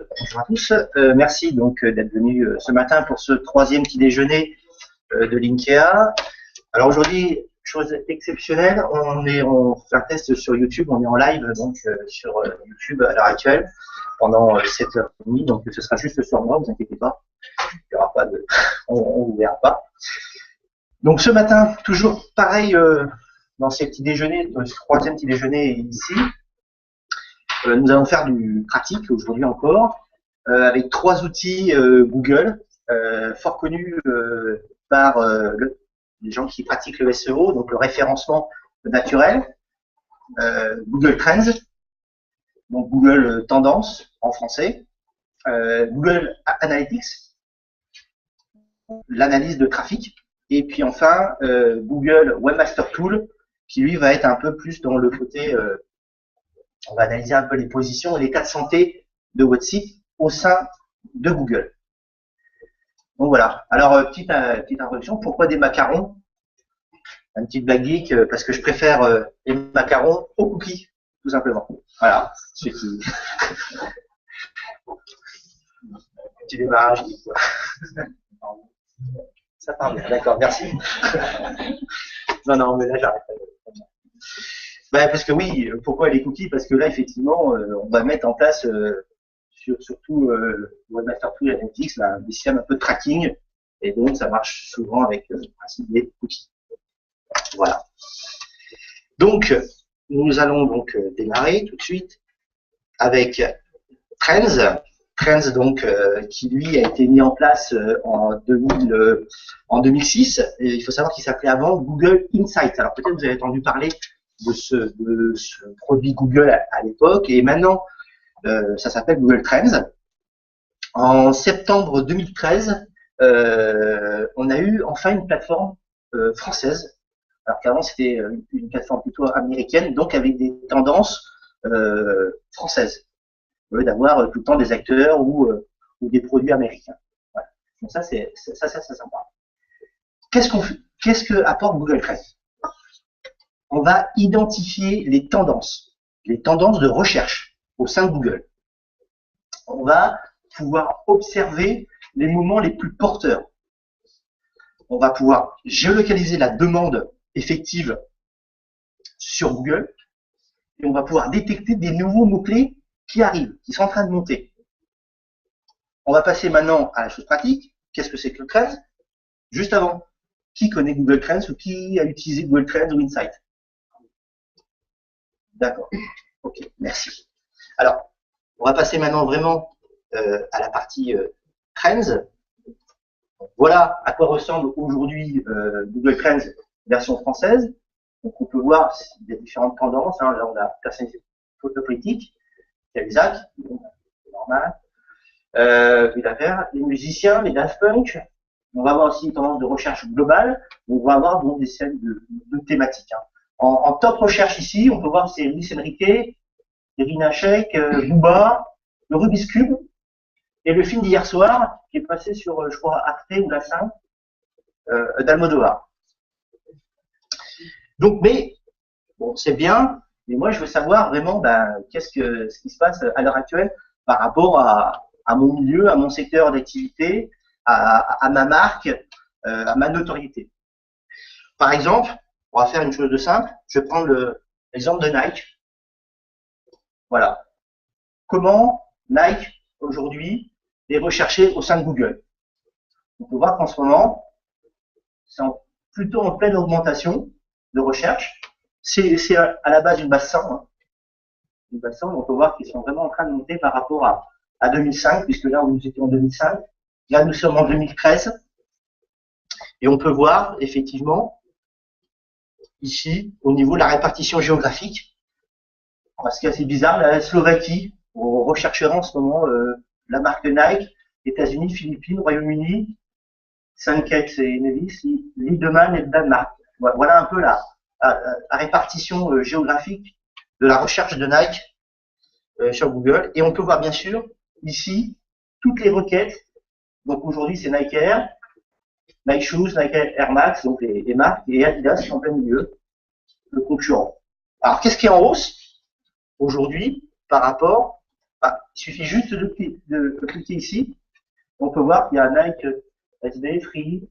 Bonjour à tous. Merci donc d'être venus ce matin pour ce troisième petit déjeuner de l'INKEA. Alors aujourd'hui, chose exceptionnelle, on fait un test sur YouTube, on est en live donc sur YouTube à l'heure actuelle pendant 7h30, donc ce sera juste sur moi, vous inquiétez pas, il y aura pas de, on vous verra pas. Donc ce matin, toujours pareil dans ces petits déjeuners, dans ce troisième petit déjeuner ici. Nous allons faire du pratique aujourd'hui encore, avec trois outils Google, fort connus par les gens qui pratiquent le SEO, donc le référencement naturel, Google Trends, donc Google Tendance en français, Google Analytics, l'analyse de trafic, et puis enfin Google Webmaster Tool, qui lui va être un peu plus dans le côté on va analyser un peu les positions et l'état de santé de votre site au sein de Google. Donc voilà. Alors, petite introduction. Pourquoi des macarons? Une petite blague geek, parce que je préfère les macarons aux cookies, tout simplement. Voilà. C'est tout. Petit démarrage. Ça part bien. D'accord, merci. Non, mais là, j'arrête. Ben, parce que oui, pourquoi les cookies? Parce que là, effectivement, on va mettre en place, surtout Webmaster Tool et Analytics, des systèmes un peu de tracking, et donc ça marche souvent avec le principe des cookies. Voilà. Donc, nous allons donc démarrer tout de suite avec Trends. Trends, donc, qui lui a été mis en place en 2006. Et il faut savoir qu'il s'appelait avant Google Insights. Alors peut-être vous avez entendu parler de ce produit Google à l'époque, et maintenant ça s'appelle Google Trends. En septembre 2013, on a eu enfin une plateforme française, alors qu'avant c'était une plateforme plutôt américaine, donc avec des tendances françaises, au lieu d'avoir tout le temps des acteurs ou des produits américains. Voilà. Donc ça c'est sympa. Qu'est-ce que apporte Google Trends? On va identifier les tendances de recherche au sein de Google. On va pouvoir observer les moments les plus porteurs. On va pouvoir géolocaliser la demande effective sur Google et on va pouvoir détecter des nouveaux mots-clés qui arrivent, qui sont en train de monter. On va passer maintenant à la chose pratique. Qu'est-ce que c'est que le Trends? Juste avant, qui connaît Google Trends ou qui a utilisé Google Trends ou Insight? D'accord. Ok, merci. Alors, on va passer maintenant vraiment à la partie Trends. Voilà à quoi ressemble aujourd'hui Google Trends version française. Donc, on peut voir il y a différentes tendances. Hein. Là, on a personnalisé photopolitique, Cahuzac, c'est normal. Les musiciens, les Daft Punk. On va avoir aussi une tendance de recherche globale. On va avoir donc des scènes de thématiques. Hein. En top recherche ici, on peut voir c'est Luis Enrique, Irina Shayk, Booba, le Rubik's Cube et le film d'hier soir qui est passé sur, je crois, Arte ou La 5 d'Almodovar. Donc, mais bon, c'est bien, mais moi je veux savoir vraiment ce qui se passe à l'heure actuelle par rapport à mon milieu, à mon secteur d'activité, à ma marque, à ma notoriété. Par exemple, on va faire une chose de simple. Je vais prendre l'exemple de Nike. Voilà. Comment Nike, aujourd'hui, est recherché au sein de Google? On peut voir qu'en ce moment, c'est plutôt en pleine augmentation de recherche. C'est à la base une base 100. Hein. Une base 100, on peut voir qu'ils sont vraiment en train de monter par rapport à 2005, puisque là, nous étions en 2005. Là, nous sommes en 2013. Et on peut voir, effectivement, ici, au niveau de la répartition géographique, ce qui est assez bizarre, la Slovaquie, on recherchera en ce moment la marque Nike, États-Unis, Philippines, Royaume-Uni, Saint-Kitts et Nevis, Lindemann et le Danemark. Voilà un peu la répartition géographique de la recherche de Nike sur Google. Et on peut voir bien sûr ici toutes les requêtes. Donc aujourd'hui c'est Nike Air, Nike Shoes, Nike Air Max, donc les marques, et Adidas en plein milieu, le concurrent. Alors qu'est-ce qui est en hausse aujourd'hui par rapport Il suffit juste de cliquer ici. On peut voir qu'il y a Nike SD, Free,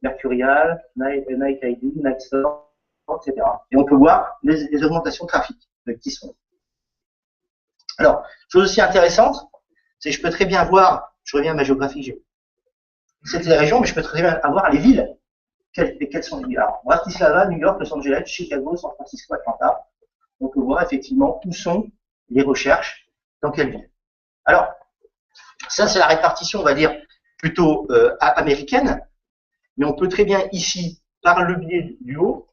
Mercurial, Nike ID, Nike Store, etc. Et on peut voir les augmentations de trafic qui sont. Alors, chose aussi intéressante, c'est que je peux très bien voir, je reviens à ma géographie, c'est les régions, mais je peux très bien avoir les villes. Quelles sont les villes? Alors, Bratislava, New York, Los Angeles, Chicago, San Francisco, Atlanta. On peut voir effectivement où sont les recherches, dans quelle ville. Alors, ça c'est la répartition, on va dire, plutôt américaine, mais on peut très bien ici, par le biais du haut,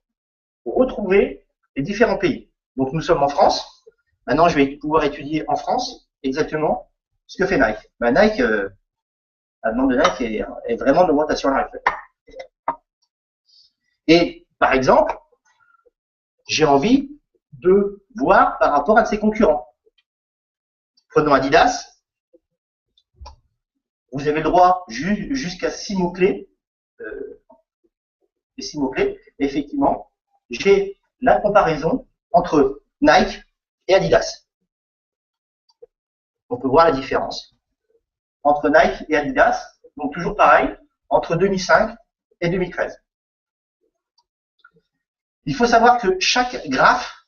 retrouver les différents pays. Donc nous sommes en France. Maintenant, je vais pouvoir étudier en France exactement ce que fait Nike. Ben, Nike, la demande de Nike est vraiment en augmentation à l'heure actuelle. Et par exemple, j'ai envie de voir par rapport à ses concurrents. Prenons Adidas. Vous avez le droit jusqu'à 6 mots-clés. Les 6 mots-clés. Effectivement, j'ai la comparaison entre Nike et Adidas. On peut voir la différence entre Nike et Adidas. Donc toujours pareil, entre 2005 et 2013. Il faut savoir que chaque graphe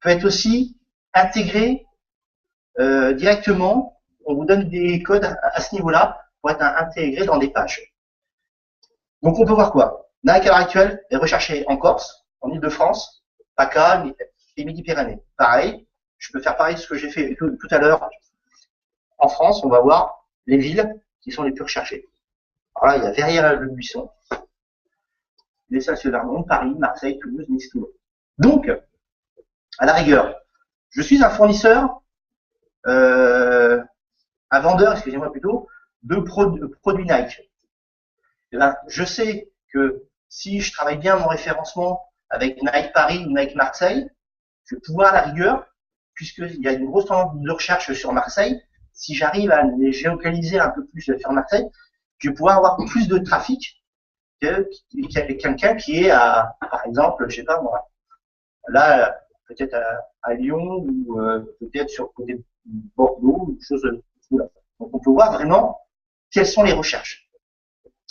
peut être aussi intégré directement. On vous donne des codes à ce niveau-là pour être intégré dans des pages. Donc on peut voir quoi? Nike à l'heure actuelle est recherché en Corse, en Ile-de-France, PACA et Midi-Pyrénées. Pareil, je peux faire pareil ce que j'ai fait tout à l'heure. En France, on va voir les villes qui sont les plus recherchées. Alors là, il y a Verrières-le-Buisson, les Salles-sur-Vernon, Paris, Marseille, Toulouse, Nice, Toulon. Donc, à la rigueur, je suis un fournisseur, un vendeur, excusez-moi plutôt, de produits Nike. Et ben, je sais que si je travaille bien mon référencement avec Nike Paris ou Nike Marseille, je vais pouvoir à la rigueur, puisqu'il y a une grosse tendance de recherche sur Marseille, si j'arrive à les géolocaliser un peu plus sur Marseille, je vais pouvoir avoir plus de trafic que quelqu'un qui est à, par exemple, je sais pas moi, là, peut-être à Lyon ou peut-être sur côté de Bordeaux, ou chose là. Donc on peut voir vraiment quelles sont les recherches.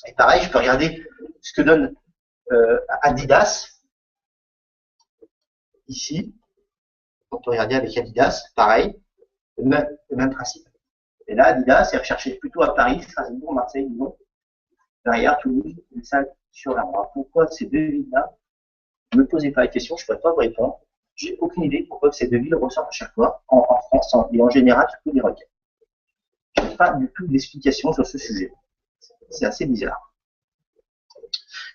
Et pareil, je peux regarder ce que donne Adidas ici. On peut regarder avec Adidas, pareil, le même principe. Et là, Adidas est recherché plutôt à Paris, Strasbourg, Marseille, Lyon, derrière Toulouse, et ça sur la Loire. Pourquoi ces deux villes-là? Ne me posez pas la question, je ne pourrais pas vous répondre. J'ai aucune idée pourquoi ces deux villes ressortent à chaque fois en France et en général sur tous les requêtes. Je n'ai pas du tout d'explication sur ce sujet. C'est assez bizarre.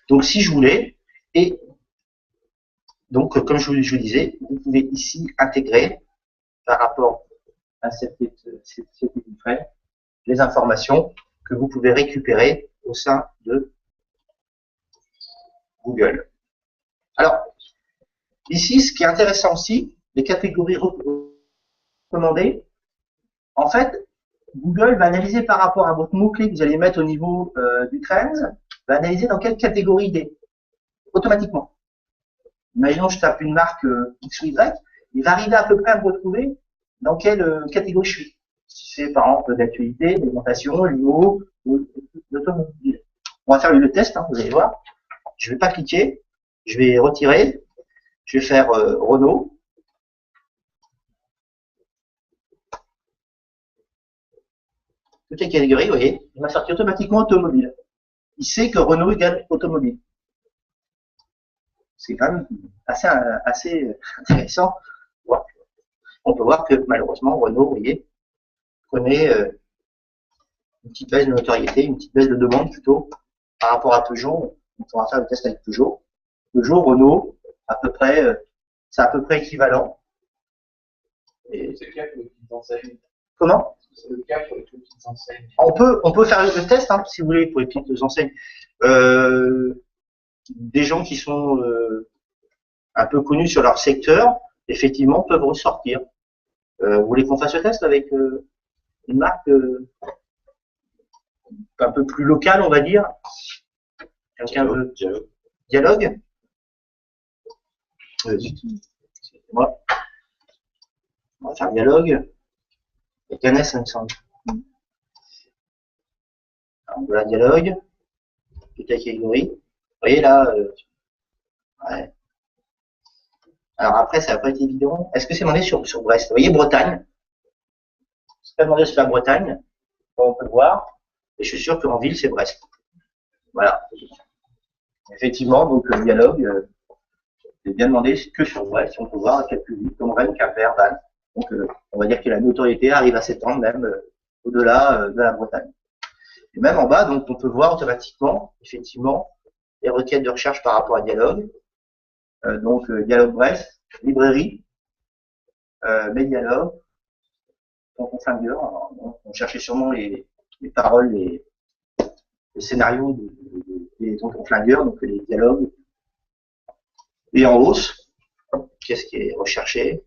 Donc si je voulais, et donc comme je vous disais, vous pouvez ici intégrer par rapport à cette étude les informations que vous pouvez récupérer au sein de Google. Alors, ici, ce qui est intéressant aussi, les catégories recommandées, en fait, Google va analyser par rapport à votre mot-clé que vous allez mettre au niveau du Trends, va analyser dans quelle catégorie il est, automatiquement. Imaginons que je tape une marque X ou Y, il va arriver à peu près à me retrouver dans quelle catégorie je suis. Si c'est par exemple d'actualité, d'alimentation, l'IMO ou l'automobile. On va faire le test, hein, vous allez voir. Je ne vais pas cliquer, je vais retirer, je vais faire Renault. Toutes les catégories, vous voyez, il m'a sorti automatiquement automobile. Il sait que Renault égale automobile. C'est quand même assez intéressant. Voilà. On peut voir que malheureusement, Renault, vous voyez, connaît une petite baisse de notoriété, une petite baisse de demande plutôt par rapport à Peugeot. On pourra faire le test avec Peugeot. Peugeot, Renault, à peu près, c'est à peu près équivalent. C'est le cas pour les petites enseignes. Comment? C'est le cas pour les petites enseignes. On peut faire le test, hein, si vous voulez, pour les petites enseignes. Des gens qui sont un peu connus sur leur secteur, effectivement, peuvent ressortir. Vous voulez qu'on fasse le test avec une marque un peu plus locale, on va dire? Quelqu'un veut dialogue? Excusez-moi. On va faire dialogue. Ganes, ça me semble. Alors, voilà, dialogue, toute la catégorie. Vous voyez là, ouais. Alors après, ça n'a pas été évident. Est-ce que c'est demandé sur Brest? Vous voyez, Bretagne. C'est pas demandé sur la Bretagne. On peut le voir. Et je suis sûr qu'en ville, c'est Brest. Voilà. Effectivement, donc le dialogue, c'est bien demandé que sur Brest, si on peut voir quelques villes comme Rennes, Quimper, Vannes. Donc on va dire que la notoriété arrive à s'étendre même au-delà de la Bretagne. Et même en bas, donc on peut voir automatiquement, effectivement, les requêtes de recherche par rapport à dialogue. Donc dialogue Brest, librairie, Medialogue, tonton flingueur. On cherchait sûrement les paroles, les scénarios des tontons flingueurs, donc les dialogues. Et en hausse, qu'est-ce qui est recherché?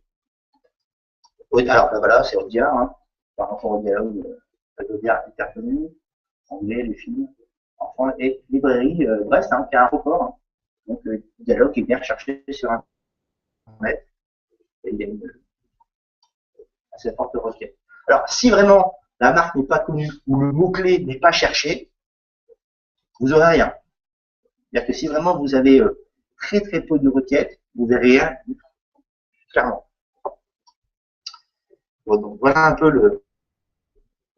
Alors ben voilà, c'est Audiard, hein, par rapport au dialogue, Audiard hyper connu, anglais, les films, enfin, et librairie Brest, hein, qui a un record. Hein. Donc le dialogue est bien recherché sur Internet. Et il y a une assez forte requête. Alors, si vraiment la marque n'est pas connue ou le mot-clé n'est pas cherché, vous n'aurez rien. C'est-à-dire que si vraiment vous avez très très peu de requêtes, vous verrez rien, clairement. Bon, donc voilà un peu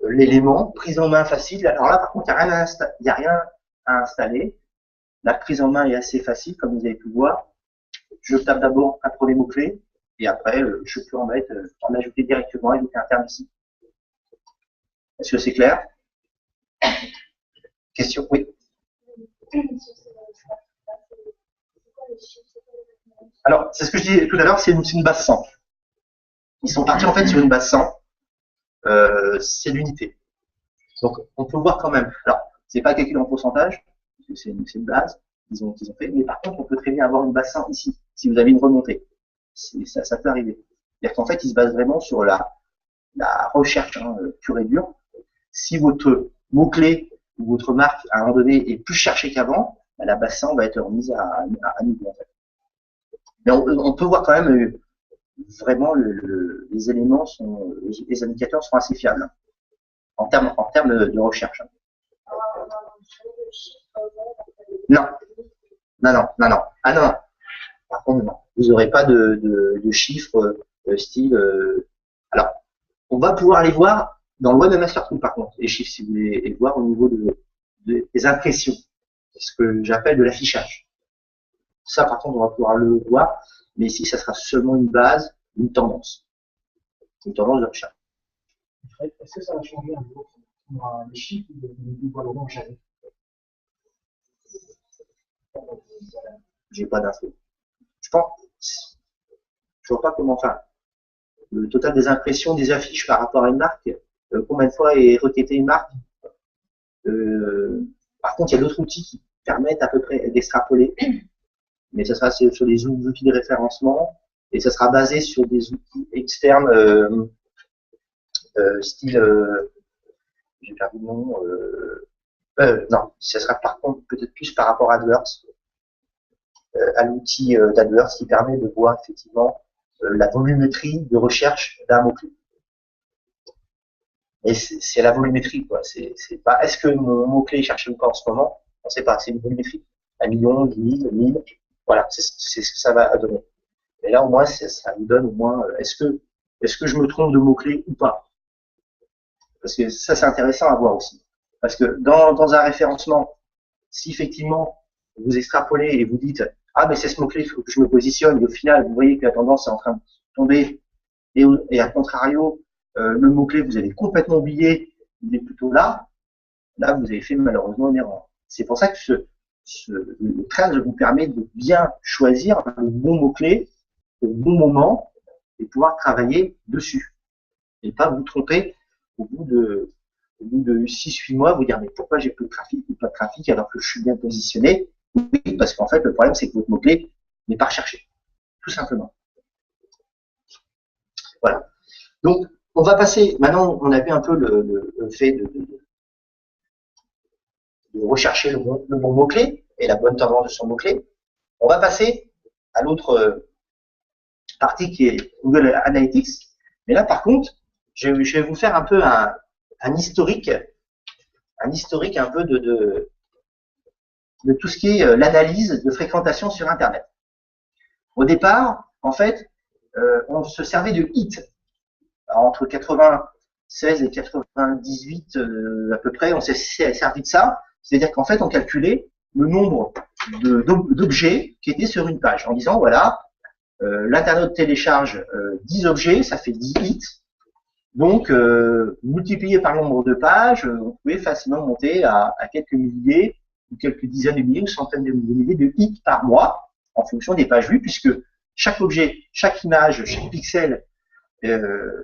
l'élément, prise en main facile. Alors là, par contre, il n'y a rien à installer. La prise en main est assez facile, comme vous avez pu voir. Je tape d'abord un premier mot-clé, et après, je peux en ajouter directement et ajouter un terme ici. Est-ce que c'est clair? Question? Oui. Alors, c'est ce que je disais tout à l'heure, c'est une base 100. Ils sont partis en fait sur une base 100. C'est l'unité. Donc, on peut voir quand même. Alors, c'est pas calculé en pourcentage, c'est une base qu'ils ont fait. Mais par contre, on peut très bien avoir une base 100 ici, si vous avez une remontée. Ça peut arriver. C'est-à-dire qu'en fait, ils se basent vraiment sur la recherche pure et dure. Si votre mot-clé ou votre marque, à un moment donné, est plus cherchée qu'avant, la base 100 va être remise à niveau, en fait. Mais on peut voir quand même vraiment les éléments les indicateurs sont assez fiables en termes de recherche. Non. Ah non. Par contre, non. Vous n'aurez pas de chiffres style. Alors, on va pouvoir les voir dans le Webmaster Tool, par contre, les chiffres, si vous voulez les voir au niveau des impressions. C'est ce que j'appelle de l'affichage. Ça, par contre, on va pouvoir le voir. Mais ici, ça sera seulement une base, une tendance. Une tendance de recherche. Est-ce que ça va changer un peu les chiffres ou valeurs jamais? J'ai pas d'infos. Je pense. Je vois pas comment faire. Le total des impressions des affiches par rapport à une marque, combien de fois est requêtée une marque. Par contre, il y a d'autres outils qui permettent à peu près d'extrapoler. Mais ça sera sur des outils de référencement et ça sera basé sur des outils externes style j'ai perdu le nom non, ça sera par contre peut-être plus par rapport à AdWords à l'outil d'AdWords qui permet de voir effectivement la volumétrie de recherche d'un mot-clé. Et c'est la volumétrie, quoi. C'est pas est-ce que mon mot-clé est cherché ou pas en ce moment, on sait pas, c'est une volumétrie. 1 million, 10 000, 1000, voilà, c'est ce que ça va donner. Et là, au moins, ça vous donne au moins, est-ce que je me trompe de mots-clés ou pas? Parce que ça, c'est intéressant à voir aussi. Parce que dans un référencement, si effectivement, vous extrapolez et vous dites, ah, mais c'est ce mot-clé, il faut que je me positionne, et au final, vous voyez que la tendance est en train de tomber, et à contrario, le mot-clé, vous avez complètement oublié, il est plutôt là vous avez fait malheureusement une erreur. C'est pour ça que le trade vous permet de bien choisir le bon mot-clé au bon moment et pouvoir travailler dessus. Et pas vous tromper au bout de 6-8 mois, vous dire mais pourquoi j'ai peu de trafic ou pas de trafic alors que je suis bien positionné? Oui, parce qu'en fait, le problème, c'est que votre mot-clé n'est pas recherché. Tout simplement. Voilà. Donc, on va passer, maintenant, on a vu un peu le fait de rechercher le bon mot-clé et la bonne tendance de son mot-clé. On va passer à l'autre partie qui est Google Analytics. Mais là, par contre, je vais vous faire un peu un historique un peu de tout ce qui est l'analyse de fréquentation sur Internet. Au départ, en fait, on se servait de hit. Alors, entre 96 et 98 à peu près, on s'est servi de ça. C'est-à-dire qu'en fait, on calculait le nombre d'objets qui étaient sur une page en disant, voilà, l'internaute télécharge 10 objets, ça fait 10 hits. Donc, multiplié par le nombre de pages, on pouvait facilement monter à quelques milliers, ou quelques dizaines de milliers, ou centaines de milliers de hits par mois, en fonction des pages vues, puisque chaque objet, chaque image, chaque pixel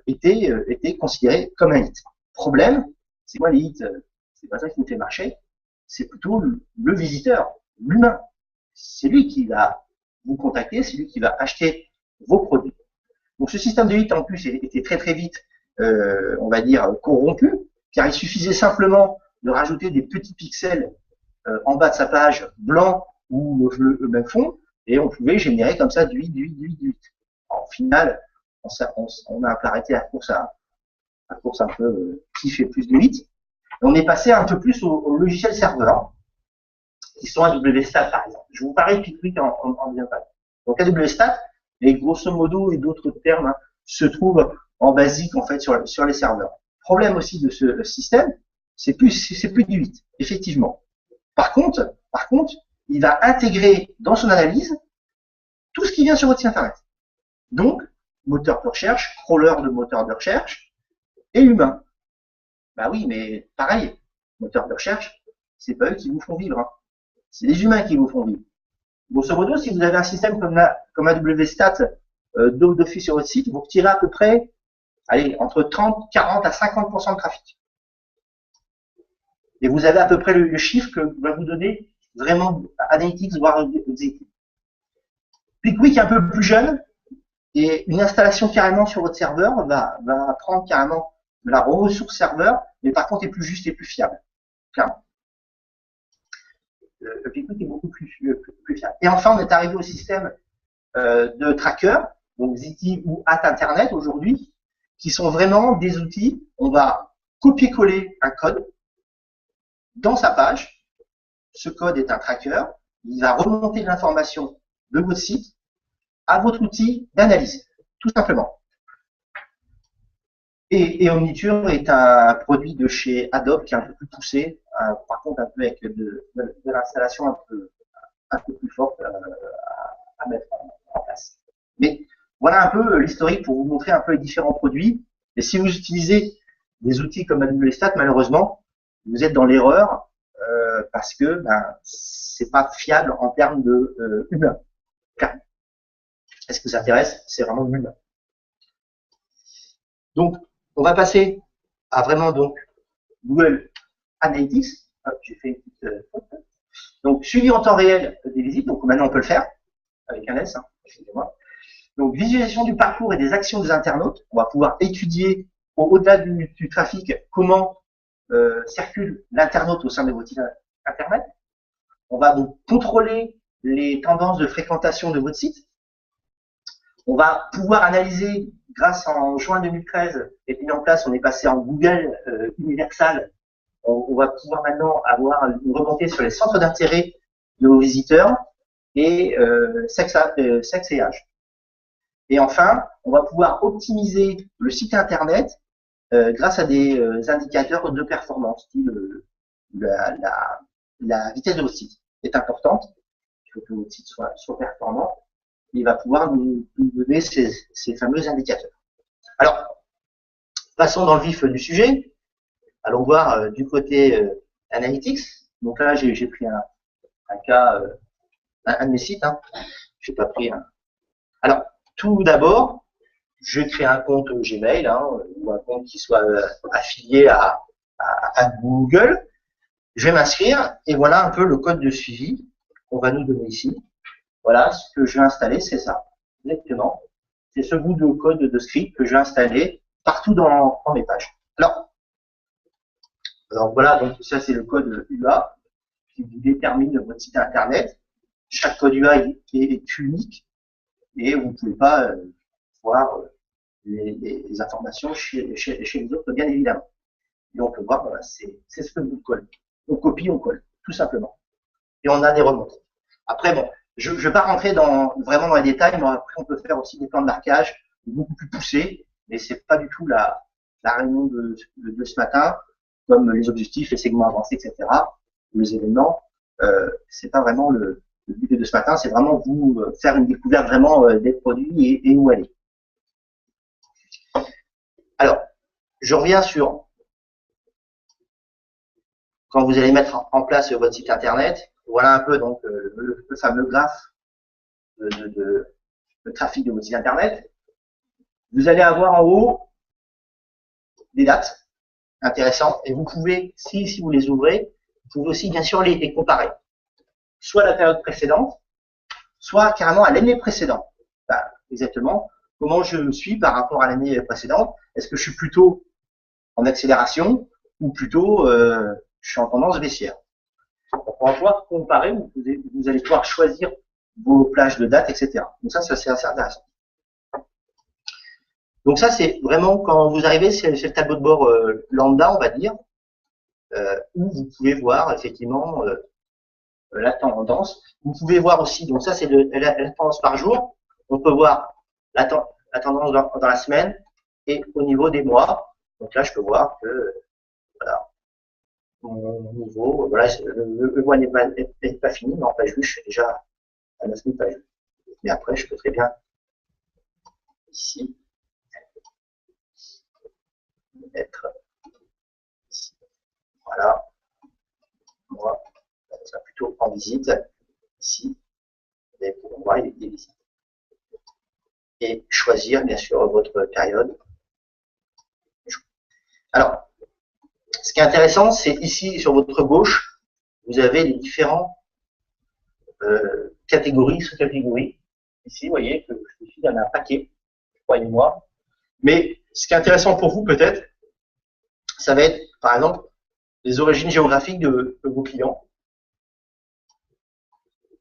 était considéré comme un hit. Problème, c'est quoi les hits? C'est pas ça qui nous fait marcher, c'est plutôt le visiteur, l'humain. C'est lui qui va vous contacter, c'est lui qui va acheter vos produits. Donc ce système de hit en plus était très très vite, on va dire, corrompu, car il suffisait simplement de rajouter des petits pixels en bas de sa page, blanc ou le même fond, et on pouvait générer comme ça du hit. En final, on a un peu arrêté la course un peu qui fait plus de hits. On est passé un peu plus au logiciel serveur, qui sont AWStat par exemple. Je vous parlais de Pickwick en bien pas. Donc AWStat, et grosso modo et d'autres termes, hein, se trouvent en basique en fait sur les serveurs. Problème aussi de ce système, c'est plus du 8, effectivement. Par contre, il va intégrer dans son analyse tout ce qui vient sur votre site internet. Donc, moteur de recherche, crawler de moteur de recherche et humain. Bah oui, mais pareil, moteur de recherche, c'est pas eux qui vous font vivre, hein. C'est les humains qui vous font vivre. Grosso modo, si vous avez un système comme AWStat d'office sur votre site, vous retirez à peu près, allez, entre 30, 40 à 50% de trafic. Et vous avez à peu près le chiffre que va vous donner vraiment Analytics, voire Executive. Pickwick un peu plus jeune, et une installation carrément sur votre serveur va prendre carrément de la ressource serveur, mais par contre est plus juste et plus fiable. Clairement. Le Pickwick est beaucoup plus fiable. Et enfin, on est arrivé au système de tracker, donc Ziti ou @internet aujourd'hui, qui sont vraiment des outils. On va copier-coller un code dans sa page. Ce code est un tracker. Il va remonter de l'information de votre site à votre outil d'analyse, tout simplement. Et Omniture est un produit de chez Adobe qui est un peu plus poussé, par contre un peu avec de l'installation un peu plus forte à mettre en place. Mais voilà un peu l'historique pour vous montrer un peu les différents produits. Et si vous utilisez des outils comme AWStat, malheureusement, vous êtes dans l'erreur parce que c'est pas fiable en termes de humain. Est-ce que ça intéresse? C'est vraiment l'humain. Donc, on va passer à vraiment donc Google Analytics. Hop, j'ai fait une petite faute. Donc, suivi en temps réel des visites. Donc, maintenant, on peut le faire avec un S. Hein, excusez-moi. Donc, visualisation du parcours et des actions des internautes. On va pouvoir étudier au-delà du trafic comment circule l'internaute au sein de votre site internet. On va donc contrôler les tendances de fréquentation de votre site. On va pouvoir analyser, grâce en juin 2013, est mis en place, on est passé en Google Universal. On va pouvoir maintenant avoir une remontée sur les centres d'intérêt de nos visiteurs et sexe et âge. Et enfin, on va pouvoir optimiser le site internet grâce à des indicateurs de performance. La vitesse de votre site est importante. Il faut que votre site soit performant. Il va pouvoir nous donner ces fameux indicateurs. Alors, passons dans le vif du sujet. Allons voir du côté Analytics. Donc là, j'ai pris un cas, un de mes sites. Hein. Je n'ai pas pris un. Alors, tout d'abord, je crée un compte Gmail ou un compte qui soit affilié à Google. Je vais m'inscrire et voilà un peu le code de suivi qu'on va nous donner ici. Voilà, ce que je vais installer, c'est ça, exactement. C'est ce bout de code de script que je vais installer partout dans mes pages. Alors voilà, donc ça c'est le code UA qui vous détermine votre site internet. Chaque code UA est unique et vous ne pouvez pas voir les informations chez les autres, bien évidemment. Et on peut voir, voilà, c'est ce que vous collez. On copie, on colle, tout simplement. Et on a des remontées. Après, bon, je ne vais pas rentrer vraiment dans les détails, mais après, on peut faire aussi des plans de marquage beaucoup plus poussés, mais c'est pas du tout la réunion de ce matin, comme les objectifs, les segments avancés, etc., les événements. C'est pas vraiment le but de ce matin, c'est vraiment vous faire une découverte vraiment des produits et où aller. Alors, je reviens sur quand vous allez mettre en place votre site internet. Voilà un peu donc le fameux graphe de trafic de votre site internet. Vous allez avoir en haut des dates intéressantes et vous pouvez, si vous les ouvrez, vous pouvez aussi bien sûr les comparer. Soit à la période précédente, soit carrément à l'année précédente. Ben, exactement comment je me suis par rapport à l'année précédente. Est-ce que je suis plutôt en accélération ou plutôt je suis en tendance baissière. Donc, on va pouvoir comparer, vous allez pouvoir choisir vos plages de dates, etc. Donc ça, c'est assez intéressant. Donc ça, c'est vraiment quand vous arrivez, c'est le tableau de bord lambda, on va dire, où vous pouvez voir effectivement la tendance. Vous pouvez voir aussi, donc ça c'est la tendance par jour. On peut voir la tendance dans la semaine et au niveau des mois. Donc là, je peux voir que voilà, mon niveau, voilà, le mois n'est pas fini, mais en page vue, je suis déjà à 9000 pages. Mais après, je peux très bien ici être ici. Voilà. Moi, ça plutôt en visite ici. Et pour moi, il est visites. Et choisir, bien sûr, votre période. Alors, ce qui est intéressant, c'est ici, sur votre gauche, vous avez les différents catégories, sous-catégories. Ici, vous voyez que je suis dans un paquet, croyez-moi. Mais ce qui est intéressant pour vous, peut-être, ça va être, par exemple, les origines géographiques de vos clients.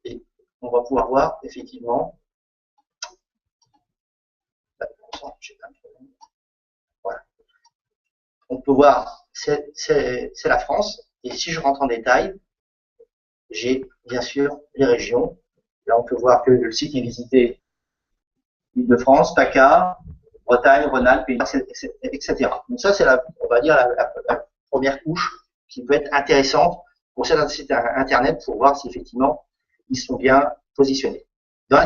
Et on va pouvoir voir, effectivement, voilà. On peut voir, c'est la France. Et si je rentre en détail, j'ai bien sûr les régions. Là, on peut voir que le site est visité Île-de-France, PACA, Bretagne, Rhône-Alpes, etc. Donc ça, c'est on va dire la première couche qui peut être intéressante pour certains sites internet pour voir si effectivement ils sont bien positionnés. Dans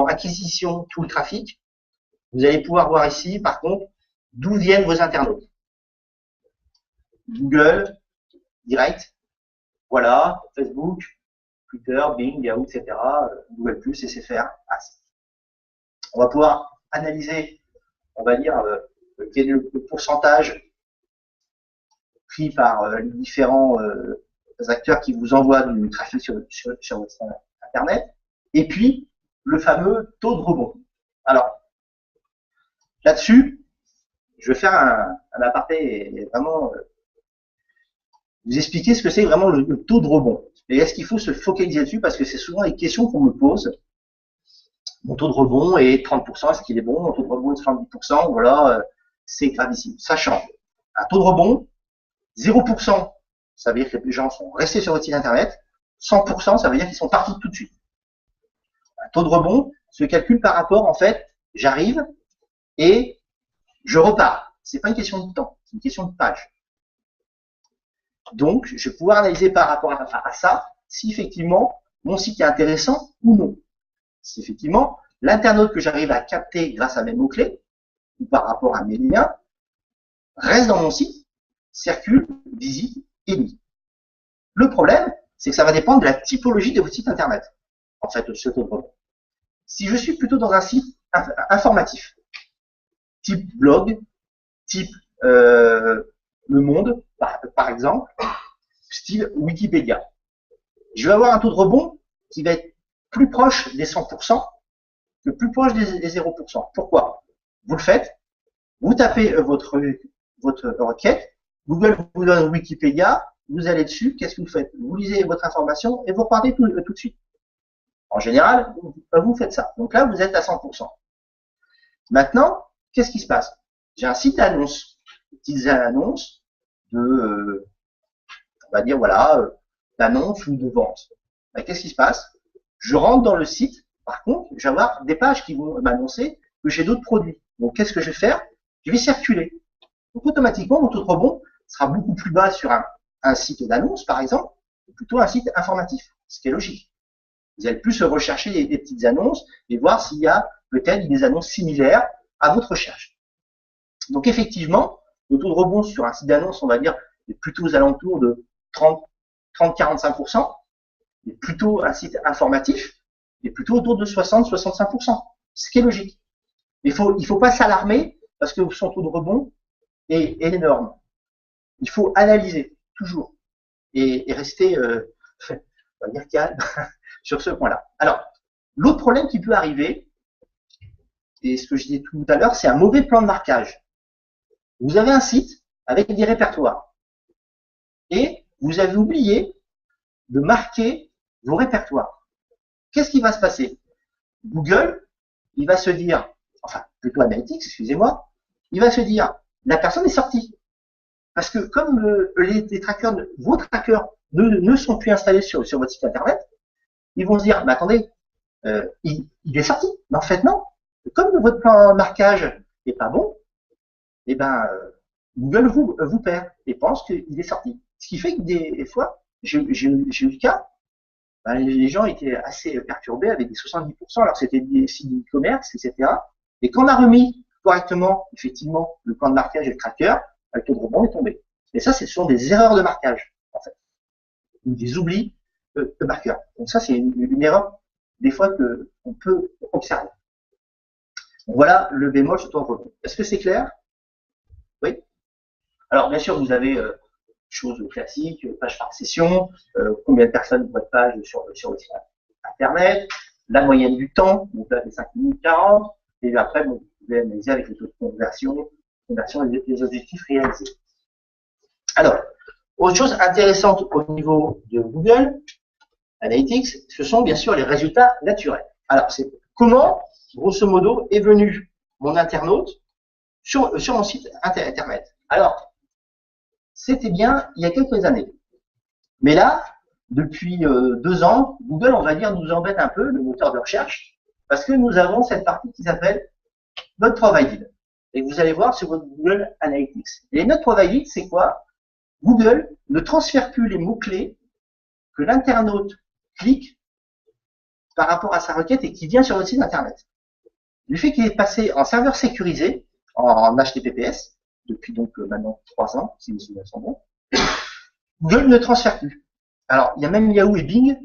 acquisition tout le trafic, vous allez pouvoir voir ici, par contre, d'où viennent vos internautes. Google, direct, voilà, Facebook, Twitter, Bing, Yahoo, etc., Google+, SFR, on va pouvoir analyser, on va dire, quel est le pourcentage pris par les différents acteurs qui vous envoient du trafic sur votre site internet, et puis le fameux taux de rebond. Alors, là-dessus, je vais faire un aparté et vraiment vous expliquer ce que c'est vraiment le taux de rebond. Et est-ce qu'il faut se focaliser dessus, parce que c'est souvent les questions qu'on me pose. Mon taux de rebond est 30%, est-ce qu'il est bon? Mon taux de rebond est 70%, voilà, c'est gravissime. Sachant, un taux de rebond, 0%, ça veut dire que les gens sont restés sur votre site internet, 100%, ça veut dire qu'ils sont partis tout de suite. Un taux de rebond se calcule par rapport, en fait, j'arrive et je repars. C'est pas une question de temps, c'est une question de page. Donc, je vais pouvoir analyser par rapport à ça, si effectivement, mon site est intéressant ou non. Si effectivement, l'internaute que j'arrive à capter grâce à mes mots-clés, ou par rapport à mes liens, reste dans mon site, circule, visite et lit. Le problème, c'est que ça va dépendre de la typologie de votre site internet. En fait, ce taux de rebond. Si je suis plutôt dans un site informatif, type blog, type Le Monde, par exemple, style Wikipédia, je vais avoir un taux de rebond qui va être plus proche des 100% que plus proche des 0%. Pourquoi? Vous le faites, vous tapez votre requête, Google vous donne Wikipédia, vous allez dessus, qu'est-ce que vous faites? Vous lisez votre information et vous repartez tout de suite. En général, vous faites ça. Donc là, vous êtes à 100%. Maintenant, qu'est-ce qui se passe? J'ai un site d'annonce, des petites annonces de, on va dire, voilà, d'annonce ou de vente. Ben, qu'est-ce qui se passe? Je rentre dans le site, par contre, je vais avoir des pages qui vont m'annoncer que j'ai d'autres produits. Donc, qu'est-ce que je vais faire? Je vais circuler. Donc, automatiquement, mon taux de rebond sera beaucoup plus bas sur un site d'annonce, par exemple, ou plutôt un site informatif, ce qui est logique. Vous allez plus rechercher des petites annonces et voir s'il y a peut-être des annonces similaires à votre recherche. Donc, effectivement, le taux de rebond sur un site d'annonce, on va dire, est plutôt aux alentours de 30-45%, et plutôt un site informatif est plutôt autour de 60-65%, ce qui est logique. Mais il faut pas s'alarmer parce que son taux de rebond est énorme. Il faut analyser toujours et rester, on va dire, calme sur ce point-là. Alors, l'autre problème qui peut arriver, et ce que je disais tout à l'heure, c'est un mauvais plan de marquage. Vous avez un site avec des répertoires et vous avez oublié de marquer vos répertoires. Qu'est-ce qui va se passer? Google, il va se dire, enfin, plutôt Analytics, excusez-moi, il va se dire, la personne est sortie. Parce que comme les trackers, vos trackers ne sont plus installés sur votre site internet, ils vont se dire, mais attendez, il est sorti. Mais en fait, non. Comme votre plan marquage n'est pas bon, eh ben, Google vous perd et pense qu'il est sorti. Ce qui fait que des fois, j'ai eu le cas, ben, les gens étaient assez perturbés avec des 70%, alors c'était des sites d'e-commerce, etc. Et quand on a remis correctement, effectivement, le plan de marquage et le tracker, le taux de rebond est tombé. Et ça, ce sont des erreurs de marquage, en fait, ou des oublis de marqueurs. Donc ça, c'est une erreur, des fois, qu'on peut observer. Donc voilà le bémol sur taux de rebond. Est-ce que c'est clair? Oui. Alors, bien sûr, vous avez choses classiques, page par session, combien de personnes voient de page sur le site internet, la moyenne du temps, donc là, c'est 5 minutes 40, et après, vous pouvez analyser avec le taux de conversion des objectifs réalisés. Alors, autre chose intéressante au niveau de Google Analytics, ce sont bien sûr les résultats naturels. Alors, c'est comment, grosso modo, est venu mon internaute sur mon site internet. Alors, c'était bien il y a quelques années. Mais là, depuis 2 ans, Google, on va dire, nous embête un peu, le moteur de recherche, parce que nous avons cette partie qui s'appelle Not Provided. Et vous allez voir sur votre Google Analytics. Et Not Provided, c'est quoi? Google ne transfère plus les mots-clés que l'internaute clique par rapport à sa requête et qui vient sur votre site internet. Du fait qu'il est passé en serveur sécurisé, en HTTPS, depuis donc maintenant 3 ans, si mes souvenirs sont bons, Google ne transfère plus. Alors, il y a même Yahoo et Bing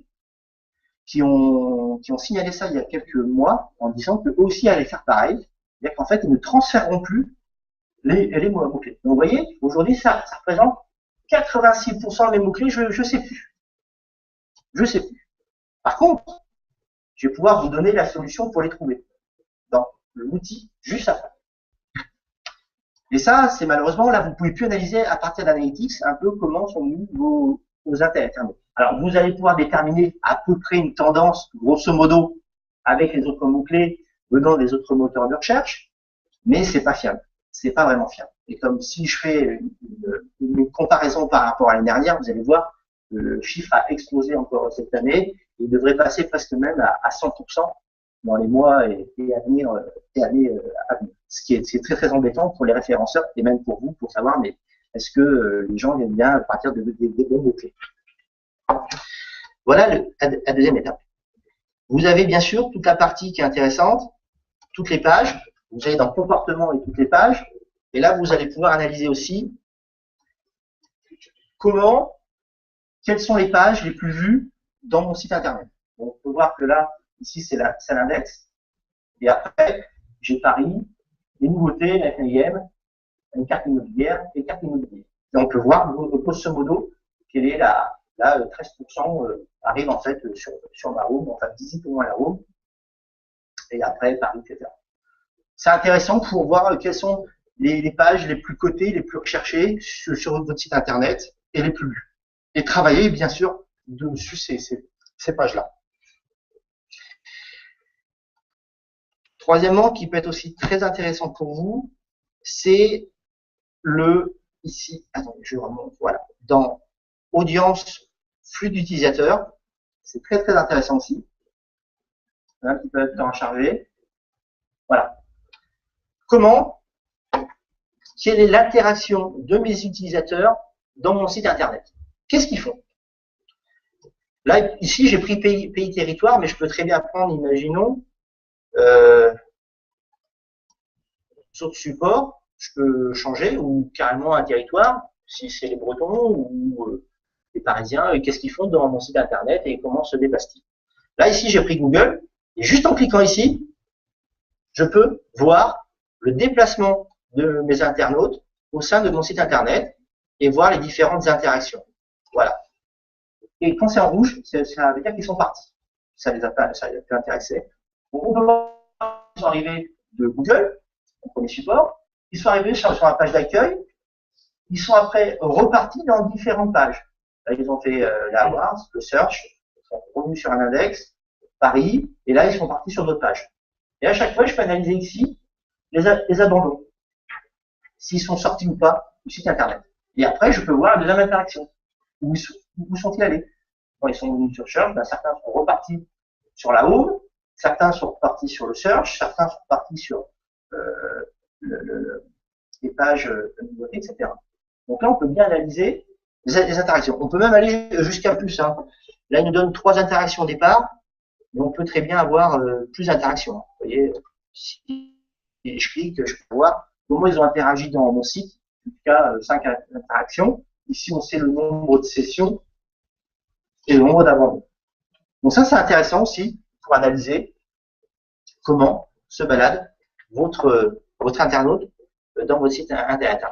qui ont signalé ça il y a quelques mois en disant qu'eux aussi allaient faire pareil. C'est-à-dire qu'en fait, ils ne transféreront plus les mots-clés. Donc, vous voyez, aujourd'hui, ça représente 86% des mots-clés, je sais plus. Je sais plus. Par contre, je vais pouvoir vous donner la solution pour les trouver dans l'outil juste après. Et ça, c'est malheureusement, là, vous ne pouvez plus analyser à partir d'Analytics un peu comment sont mis vos internautes. Alors, vous allez pouvoir déterminer à peu près une tendance, grosso modo, avec les autres mots-clés venant des autres moteurs de recherche, mais c'est pas fiable. C'est pas vraiment fiable. Et comme si je fais une comparaison par rapport à l'année dernière, vous allez voir, le chiffre a explosé encore cette année. Il devrait passer presque même à 100% dans les mois et années à venir. Ce qui est très très embêtant pour les référenceurs et même pour vous, pour savoir, mais est-ce que les gens viennent bien partir des bons mots-clés. Voilà la deuxième étape. Vous avez bien sûr toute la partie qui est intéressante, toutes les pages. Vous allez dans comportement et toutes les pages. Et là, vous allez pouvoir analyser aussi quelles sont les pages les plus vues dans mon site internet. Donc, on peut voir que là, ici, c'est l'index. Et après, j'ai Paris, les nouveautés, la FIM, une carte immobilière et carte immobilière. Et on peut voir, grosso modo, quelle est là, 13% arrive en fait sur ma home, enfin visite au moins la home. Et après, Paris, etc. C'est intéressant pour voir quelles sont les pages les plus cotées, les plus recherchées sur votre site internet et les plus lues. Et travailler, bien sûr, dessus ces pages-là. Troisièmement, qui peut être aussi très intéressant pour vous, c'est ici, attendez, je remonte, voilà, dans audience, flux d'utilisateurs, c'est très très intéressant aussi. Un petit peu de temps à charger. Voilà. Quelle est l'interaction de mes utilisateurs dans mon site internet? Qu'est-ce qu'ils font? Là, ici, j'ai pris pays territoire, mais je peux très bien prendre, imaginons, sur le support, je peux changer, ou carrément un territoire, si c'est les Bretons ou les Parisiens, qu'est-ce qu'ils font dans mon site internet et comment se déplacent-ils. Là, ici, j'ai pris Google, et juste en cliquant ici, je peux voir le déplacement de mes internautes au sein de mon site internet et voir les différentes interactions. Voilà. Et quand c'est en rouge, ça veut dire qu'ils sont partis. Ça les a pas intéressés. Donc, on peut voir qu'ils sont arrivés de Google, au premier support, ils sont arrivés sur la page d'accueil, ils sont après repartis dans différentes pages. Là, ils ont fait la Awards, le search, ils sont revenus sur un index, Paris, et là, ils sont partis sur d'autres pages. Et à chaque fois, je peux analyser ici les abandons, s'ils sont sortis ou pas du site internet. Et après, je peux voir la deuxième interaction. Où sont-ils allés? Quand ils sont venus sur Search, ben, certains sont repartis sur la Home, certains sont repartis sur le Search, certains sont repartis sur les pages de nouveautés, etc. Donc là, on peut bien analyser les interactions. On peut même aller jusqu'à plus. Hein. Là, il nous donne 3 interactions au départ, mais on peut très bien avoir plus d'interactions. Vous voyez, si je clique, je peux voir comment ils ont interagi dans mon site. En tout cas, 5 interactions. Ici, on sait le nombre de sessions et le nombre d'abandons. Donc ça, c'est intéressant aussi pour analyser comment se balade votre internaute dans votre site internet.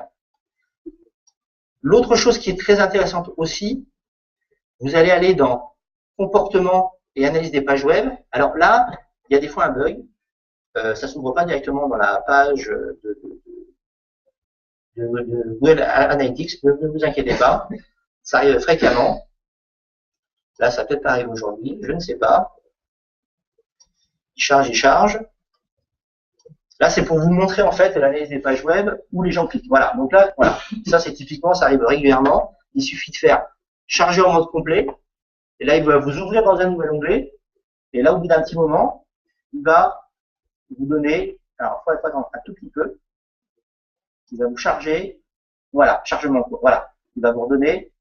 L'autre chose qui est très intéressante aussi, vous allez aller dans comportement et analyse des pages web. Alors là, il y a des fois un bug. Ça ne s'ouvre pas directement dans la page de Google Analytics. Ne vous inquiétez pas. Ça arrive fréquemment. Là, ça peut-être arriver aujourd'hui. Je ne sais pas. Il charge. Là, c'est pour vous montrer en fait l'analyse des pages web où les gens cliquent. Voilà. Donc là, voilà. Ça, c'est typiquement, ça arrive régulièrement. Il suffit de faire charger en mode complet. Et là, il va vous ouvrir dans un nouvel onglet. Et là, au bout d'un petit moment, il va vous donner, alors, il faut attendre un tout petit peu. Il va vous charger. Voilà, chargement. Voilà. Il va vous redonner.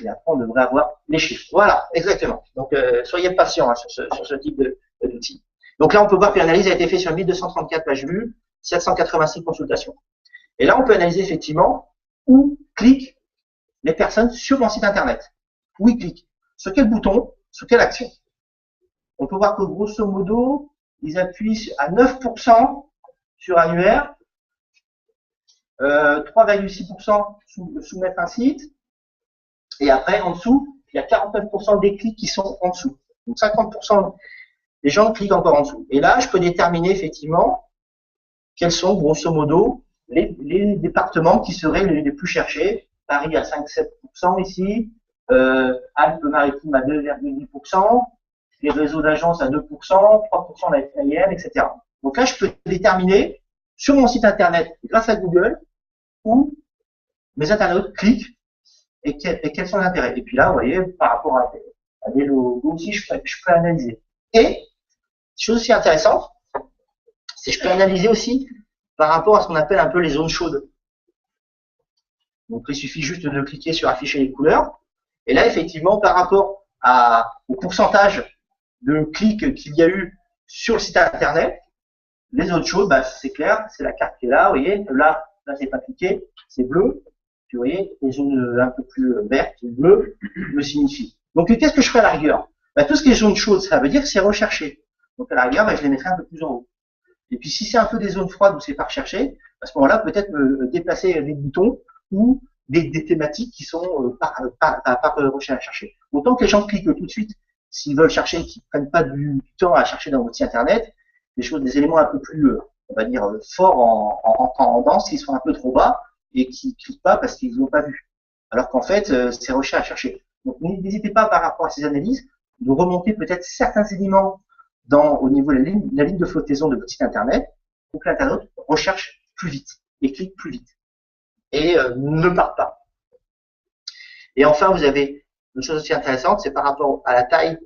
Et après, on devrait avoir les chiffres. Voilà, exactement. Donc, soyez patients hein, sur ce type d'outil. Donc là, on peut voir que l'analyse a été faite sur 1234 pages vues, 786 consultations. Et là, on peut analyser effectivement où cliquent les personnes sur mon site internet. Où ils cliquent. Sur quel bouton, sur quelle action. On peut voir que grosso modo, ils appuient à 9% sur annuaire, 3,6% soumettre un site, et après, en dessous, il y a 49% des clics qui sont en dessous. Donc 50% des gens cliquent encore en dessous. Et là, je peux déterminer effectivement quels sont, grosso modo, les départements qui seraient les plus cherchés. Paris à 5,7% ici, Alpes-Maritimes à 2,8%, les réseaux d'agences à 2%, 3% la FAIL, etc. Donc là, je peux déterminer sur mon site internet, grâce à Google, où mes internautes cliquent et quels sont les intérêts. Et puis là, vous voyez, par rapport à des logos aussi, je peux analyser. Et, chose aussi intéressante, c'est que je peux analyser aussi par rapport à ce qu'on appelle un peu les zones chaudes. Donc, il suffit juste de cliquer sur afficher les couleurs. Et là, effectivement, par rapport au pourcentage de clics qu'il y a eu sur le site internet, les zones chaudes, bah, c'est clair, c'est la carte qui est là, vous voyez, là c'est pas cliqué, c'est bleu. Puis, vous voyez, les zones un peu plus vertes, bleues, le signifient. Donc, qu'est-ce que je ferai à la rigueur? Bah, tout ce qui est zone chaude, ça veut dire que c'est recherché. Donc, à la rigueur, bah, je les mettrai un peu plus en haut. Et puis, si c'est un peu des zones froides où c'est pas recherché, à ce moment-là, peut-être déplacer des boutons ou des thématiques qui sont pas recherchées. Autant que les gens cliquent tout de suite, s'ils veulent chercher et qu'ils ne prennent pas du temps à chercher dans votre site internet, des éléments un peu plus, on va dire, forts en tendance, qui sont un peu trop bas et qui ne cliquent pas parce qu'ils ne l'ont pas vu. Alors qu'en fait, c'est recherché à chercher. Donc, n'hésitez pas par rapport à ces analyses de remonter peut-être certains éléments au niveau de la ligne de flottaison de votre site internet pour que l'internaute recherche plus vite et clique plus vite et ne parte pas. Et enfin, vous avez une chose aussi intéressante, c'est par rapport à la taille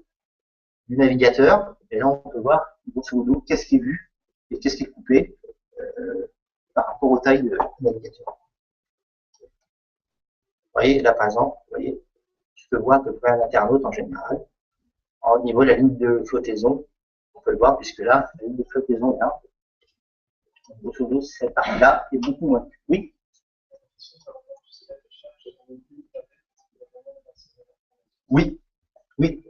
du navigateur. Et là, on peut voir, grosso modo, qu'est-ce qui est vu et qu'est-ce qui est coupé par rapport aux tailles du navigateur. Vous voyez, là, par exemple, vous voyez, je peux voir que un internaute en général, au niveau de la ligne de flottaison, on peut le voir, puisque là, la ligne de flottaison est là. Grosso modo, cette partie-là est beaucoup moins. Oui. Oui, oui.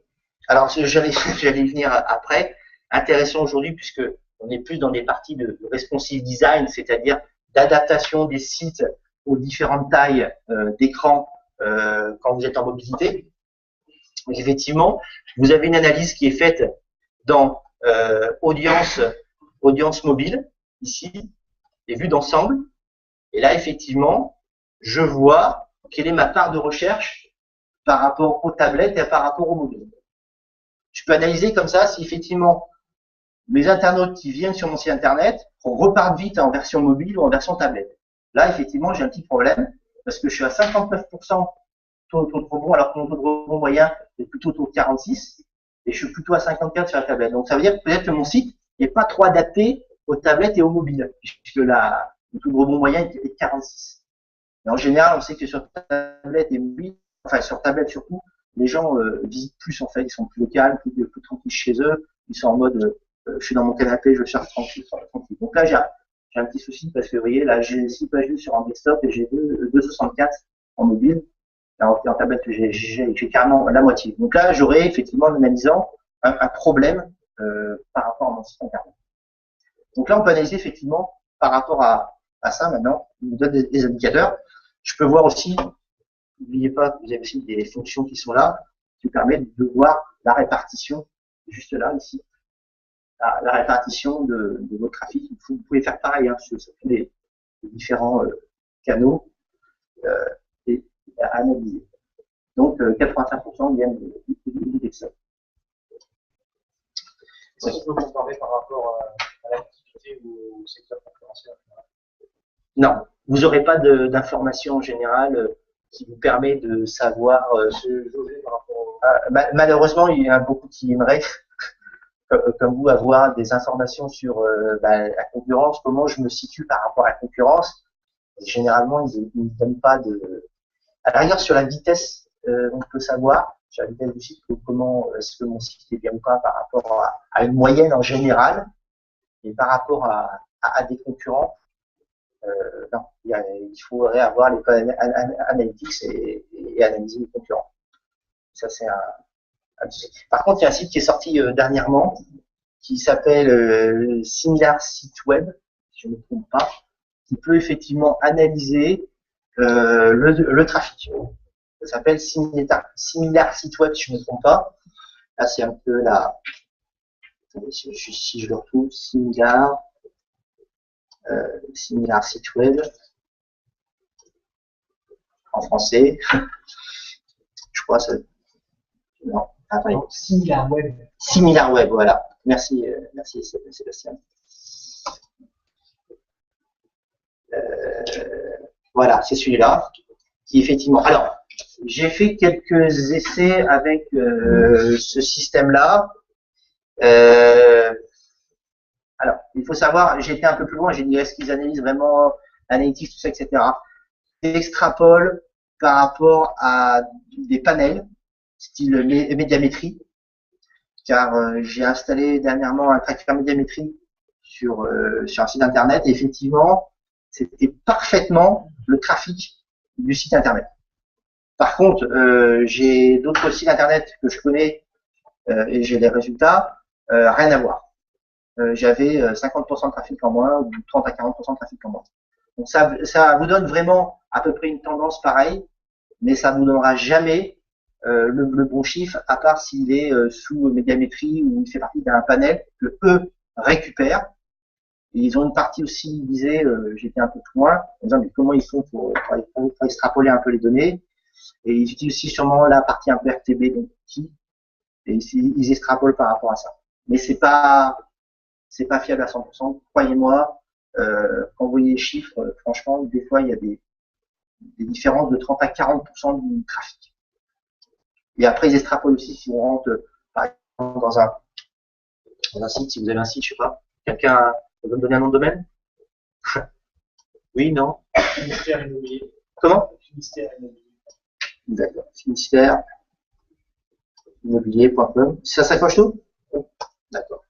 Alors, j'allais y venir après. Intéressant aujourd'hui, puisque on est plus dans des parties de responsive design, c'est-à-dire d'adaptation des sites aux différentes tailles d'écran quand vous êtes en mobilité. Donc, effectivement, vous avez une analyse qui est faite dans audience mobile, ici, et vue d'ensemble. Et là, effectivement, je vois quelle est ma part de recherche par rapport aux tablettes et par rapport aux mobiles. Je peux analyser comme ça si effectivement mes internautes qui viennent sur mon site internet repartent vite en version mobile ou en version tablette. Là, effectivement, j'ai un petit problème parce que je suis à 59% taux de rebond, alors que mon taux de rebond moyen est plutôt autour de 46 et je suis plutôt à 54 sur la tablette. Donc, ça veut dire que peut-être que mon site n'est pas trop adapté aux tablettes et aux mobiles, puisque le taux de rebond moyen est de 46. Et en général, on sait que sur tablette et mobile, enfin sur tablette surtout, les gens visitent plus en fait, ils sont plus locaux, plus tranquilles chez eux, ils sont en mode je suis dans mon canapé, je cherche tranquille. Donc là, j'ai un petit souci parce que vous voyez, là, j'ai 6 pages vues sur un desktop et j'ai 2,64 en mobile. Là, en tablette, j'ai carrément la moitié. Donc là, j'aurais effectivement, en analysant, un problème par rapport à mon site internet. Donc là, on peut analyser effectivement par rapport à ça maintenant. Il nous donne des indicateurs. Je peux voir aussi, n'oubliez pas que vous avez aussi des fonctions qui sont là, qui permettent de voir la répartition, juste là, ici. La répartition de votre trafic. Vous pouvez faire pareil sur tous les différents canaux et analyser. Donc 85% viennent du Excel. Est-ce qu'on peut comparer par rapport à l'activité ou au secteur concurrentiel? Non, vous n'aurez pas d'informations en général qui vous permet de savoir par rapport malheureusement, il y en a beaucoup qui aimeraient comme vous, avoir des informations sur la concurrence, comment je me situe par rapport à la concurrence. Et généralement, ils ne donnent pas de... À la rigueur, sur la vitesse, on peut savoir, sur la vitesse du site, comment est-ce que mon site est bien ou pas par rapport à une moyenne en général, et par rapport à des concurrents, non, il faudrait avoir les analytics et analyser les concurrents. Ça, c'est Par contre, il y a un site qui est sorti dernièrement qui s'appelle Similar Site Web, si je ne me trompe pas, qui peut effectivement analyser le trafic. Ça s'appelle Similar Site Web, si je ne me trompe pas. Là, c'est un peu la... Attendez, si je le retrouve, Similar Site Web en français. Je crois que ça... Non. Similar Web. Similar Web, voilà. Merci Sébastien. Voilà, c'est celui-là qui effectivement. Alors, j'ai fait quelques essais avec ce système-là. Alors, il faut savoir, j'ai été un peu plus loin. J'ai dit est-ce qu'ils analysent vraiment l'analytics, tout ça, etc. J'extrapole par rapport à des panels style médiamétrie, car j'ai installé dernièrement un tracker médiamétrie sur un site internet et effectivement, c'était parfaitement le trafic du site internet. Par contre, j'ai d'autres sites internet que je connais et j'ai des résultats, rien à voir. J'avais 50% de trafic en moins ou 30 à 40% de trafic en moins. Donc ça vous donne vraiment à peu près une tendance pareille, mais ça ne vous donnera jamais le bon chiffre, à part s'il est sous médiamétrie ou il fait partie d'un panel que eux récupèrent. Et ils ont une partie aussi, ils disaient, j'étais un peu plus loin, en disant mais comment ils font pour extrapoler un peu les données. Et ils utilisent aussi sûrement la partie un peu RTB, donc et ils extrapolent par rapport à ça. mais c'est pas fiable à 100%. Croyez-moi, quand vous voyez les chiffres, franchement, des fois, il y a des différences de 30 à 40% du trafic. Et après, ils extrapolent aussi si on rentre, par exemple, dans un site, si vous avez un site, je sais pas, quelqu'un veut me donner un nom de domaine? Oui, non? Finistère immobilier. Comment? Finistère immobilier. D'accord. Finistère immobilier.com. Ça s'accroche tout? D'accord.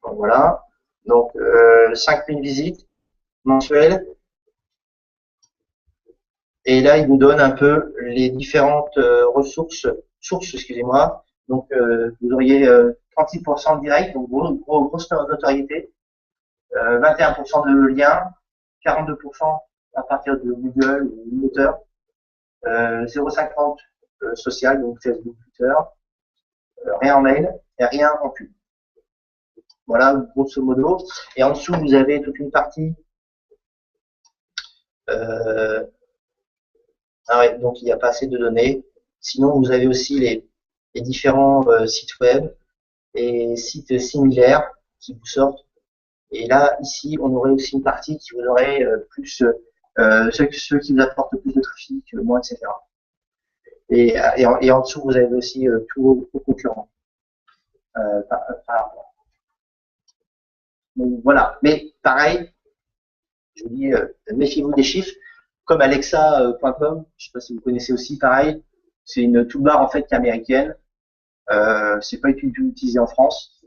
Bon, voilà. Donc, 5000 visites mensuelles. Et là, il vous donne un peu les différentes sources, excusez-moi. Donc, vous auriez 36% de direct, donc grosse notoriété, 21% de liens, 42% à partir de Google ou moteur, 0,50 social, donc Facebook, Twitter, rien en mail et rien en pub. Voilà, grosso modo. Et en dessous, vous avez toute une partie. Ah ouais, donc il n'y a pas assez de données. Sinon, vous avez aussi les différents sites web et sites similaires qui vous sortent. Et là, ici, on aurait aussi une partie qui vous aurait plus ceux qui vous apportent plus de trafic, moins, etc. Et en dessous, vous avez aussi tous vos concurrents. Donc voilà. Mais pareil, je vous dis, méfiez-vous des chiffres. Comme Alexa.com, je sais pas si vous connaissez aussi, pareil, c'est une toolbar en fait qui est américaine. C'est pas utilisé en France.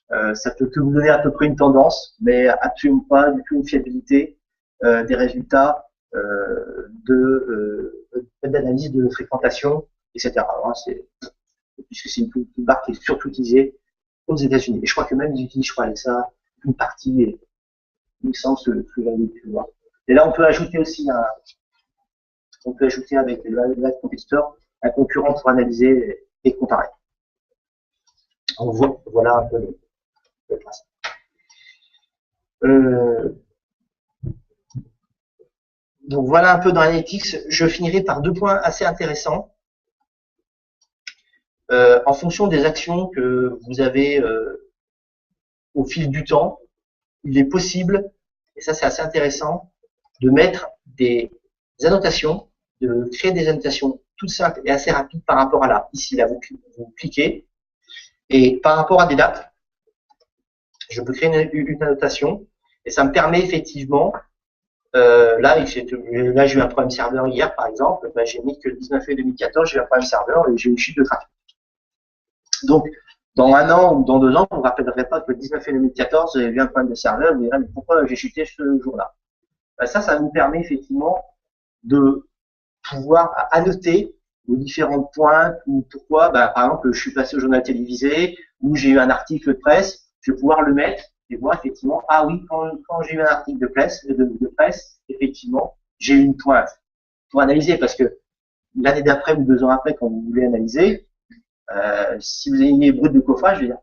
Ça peut que vous donner à peu près une tendance, mais absolument pas du tout une fiabilité des résultats d'analyse de fréquentation, etc. Alors, puisque c'est une toolbar qui est surtout utilisée aux États-Unis. Et je crois que même ils utilisent, je crois, Alexa, une partie, il me semble, ce que j'avais pu voir. Et là, on peut ajouter aussi avec le compétiteur un concurrent pour analyser et comparer. Donc, voilà un peu le principe. Donc voilà un peu dans Analytics. Je finirai par deux points assez intéressants. En fonction des actions que vous avez au fil du temps, il est possible, et ça c'est assez intéressant, de mettre des annotations, de créer des annotations toutes simples et assez rapides par rapport à là. Ici, là, vous cliquez, et par rapport à des dates, je peux créer une annotation, et ça me permet effectivement, là, j'ai eu un problème serveur hier, par exemple, j'ai mis que le 19 mai 2014, j'ai eu un problème serveur et j'ai eu une chute de trafic. Donc, dans un an ou dans 2 ans, vous ne vous rappellerez pas que le 19 mai 2014, j'ai eu un problème de serveur, vous direz, mais pourquoi j'ai chuté ce jour-là? Ça nous permet effectivement de pouvoir annoter aux différentes pointes ou pourquoi, par exemple, je suis passé au journal télévisé ou j'ai eu un article de presse, je vais pouvoir le mettre et voir effectivement, ah oui, quand j'ai eu un article de presse, effectivement, j'ai eu une pointe pour analyser parce que l'année d'après ou 2 ans après, quand vous voulez analyser, si vous avez brut de coffrage, je vais dire,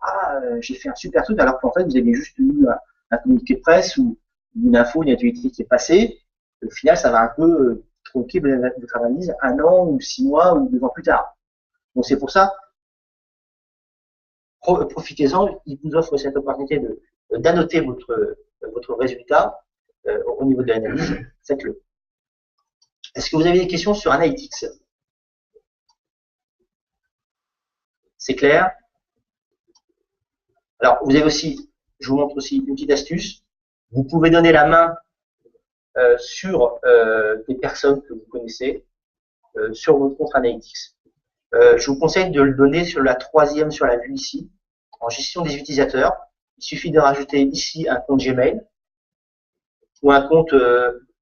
j'ai fait un super truc alors qu'en fait, vous avez juste eu un communiqué de presse ou une info, une actualité qui est passée. Au final, ça va un peu tronquer votre analyse 1 an ou 6 mois ou 2 ans plus tard. Donc c'est pour ça, profitez-en, il vous offre cette opportunité d'annoter votre résultat au niveau de l'analyse, faites-le. Est-ce que vous avez des questions sur Analytics? C'est clair? Alors, vous avez aussi, je vous montre aussi une petite astuce. Vous pouvez donner la main sur des personnes que vous connaissez sur votre compte Analytics. Je vous conseille de le donner sur la 3e sur la vue ici, en gestion des utilisateurs. Il suffit de rajouter ici un compte Gmail ou un compte,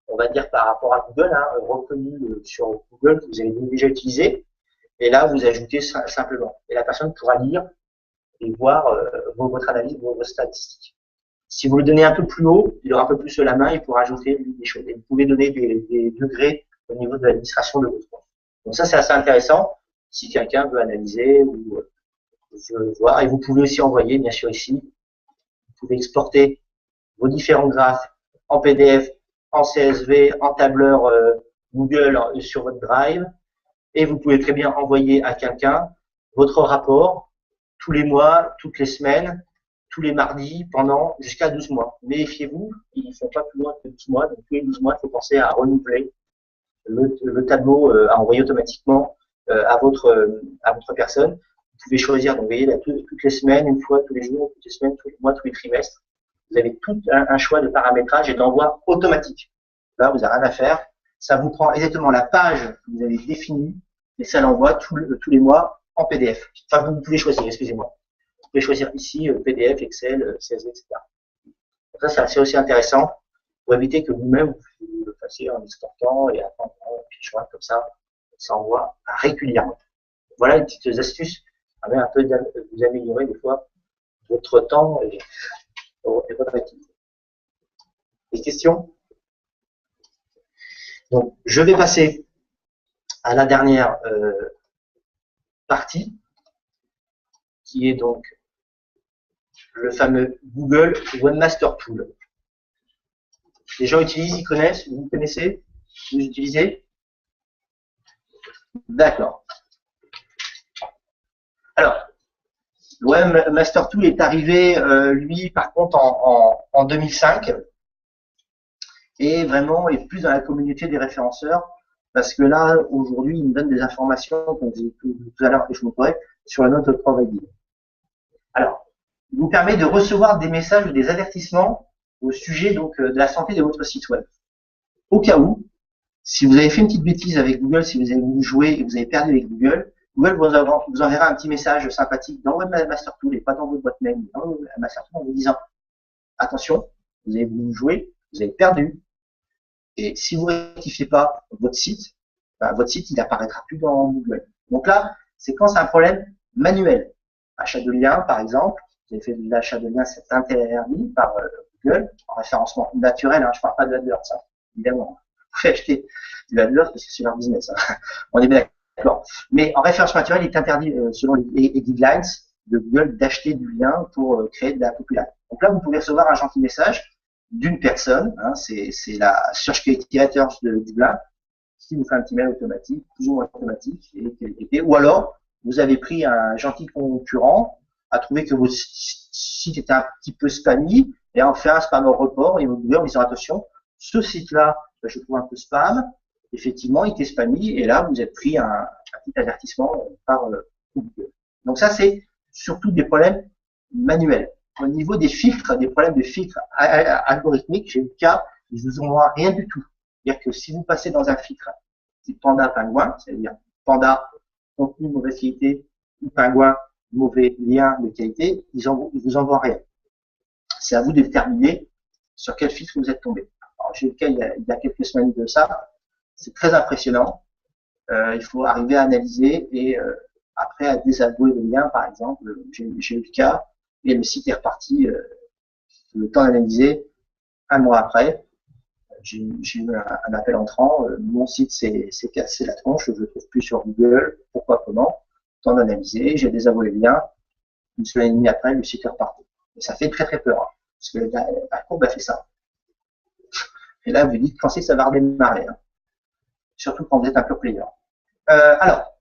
on va dire par rapport à Google, reconnu sur Google que vous avez déjà utilisé. Et là, vous ajoutez simplement. Et la personne pourra lire et voir votre analyse, vos statistiques. Si vous le donnez un peu plus haut, il aura un peu plus la main, il pourra ajouter des choses. Et vous pouvez donner des degrés au niveau de l'administration de votre compte. Donc ça, c'est assez intéressant si quelqu'un veut analyser ou veut voir. Et vous pouvez aussi envoyer, bien sûr, ici. Vous pouvez exporter vos différents graphes en PDF en CSV, en tableur Google sur votre Drive, et vous pouvez très bien envoyer à quelqu'un votre rapport tous les mois, toutes les semaines, tous les mardis, pendant jusqu'à 12 mois. Méfiez-vous, ils ne font pas plus loin que 12 mois, donc tous les 12 mois, il faut penser à renouveler le tableau à envoyer automatiquement à votre personne. Vous pouvez choisir d'envoyer toutes les semaines, une fois, tous les jours, toutes les semaines, tous les mois, tous les trimestres. Vous avez tout un choix de paramétrage et d'envoi automatique. Là, vous n'avez rien à faire. Ça vous prend exactement la page que vous avez définie et ça l'envoie tous les mois en PDF. Enfin, vous pouvez choisir, excusez-moi. Vous pouvez choisir ici PDF, Excel, CSV, etc. Donc ça, c'est aussi intéressant pour éviter que vous-même vous le fassiez en exportant et après en pigeon comme ça envoie régulièrement. Voilà les petites astuces qui permettent un peu de vous améliorer des fois votre temps et votre activité. Des questions? Donc, je vais passer à la dernière partie, qui est donc le fameux Google Webmaster Tool. Les gens utilisent, ils connaissent, vous connaissez, vous utilisez? D'accord. Alors, le Webmaster Tool est arrivé, lui, par contre, en 2005, et vraiment est plus dans la communauté des référenceurs, parce que là, aujourd'hui, il me donne des informations, comme je disais tout à l'heure, que je vous pourrais, sur la note de providing. Alors, il vous permet de recevoir des messages ou des avertissements au sujet donc de la santé de votre site web. Au cas où, si vous avez fait une petite bêtise avec Google, si vous avez voulu jouer et vous avez perdu avec Google, Google vous enverra un petit message sympathique dans Webmaster Tool et pas dans votre boîte mail, mais dans Webmaster Tool en vous disant attention, vous avez voulu jouer, vous avez perdu. Et si vous ne rectifiez pas votre site il n'apparaîtra plus dans Google. Donc là, c'est quand c'est un problème manuel. Achat de liens, par exemple, vous avez fait de l'achat de liens, c'est interdit par Google, en référencement naturel, hein, je ne parle pas de AdWords, hein, évidemment. Vous pouvez acheter du AdWords parce que c'est leur business. Hein. On est bien d'accord. Mais en référencement naturel, il est interdit, selon les guidelines de Google, d'acheter du lien pour créer de la popularité. Donc là, vous pouvez recevoir un gentil message d'une personne, hein, c'est la Search Quality Haters de Dublin, qui vous fait un petit mail automatique, plus ou moins automatique, ou alors vous avez pris un gentil concurrent, a trouvé que votre site était un petit peu spammy, et a fait un spam au report, et vous en disant attention, ce site-là, je trouve un peu spam, effectivement, il était spammy, et là, vous avez pris un petit avertissement par Google. Donc ça, c'est surtout des problèmes manuels. Au niveau des filtres, des problèmes de filtres algorithmiques, chez le cas, ils ne vous envoient rien du tout. C'est-à-dire que si vous passez dans un filtre type panda pingouin, c'est-à-dire panda contenu mauvaise qualité ou pingouin mauvais lien de qualité, ils vous envoient rien. C'est à vous de déterminer sur quel filtre vous êtes tombé. Alors, j'ai eu le cas il y a quelques semaines de ça. C'est très impressionnant. Il faut arriver à analyser et après à désavouer les liens, par exemple. J'ai eu le cas et le site est reparti le temps d'analyser un mois après. J'ai eu un appel entrant, mon site s'est cassé la tronche, je ne le trouve plus sur Google, pourquoi, comment, temps d'analyser, j'ai désavoué le lien, une semaine et demie après, le site est reparti. Et ça fait très très peur, hein, parce que la courbe a fait ça. Et là, vous dites, pensez que ça va redémarrer, hein, surtout quand vous êtes un pure player. Alors,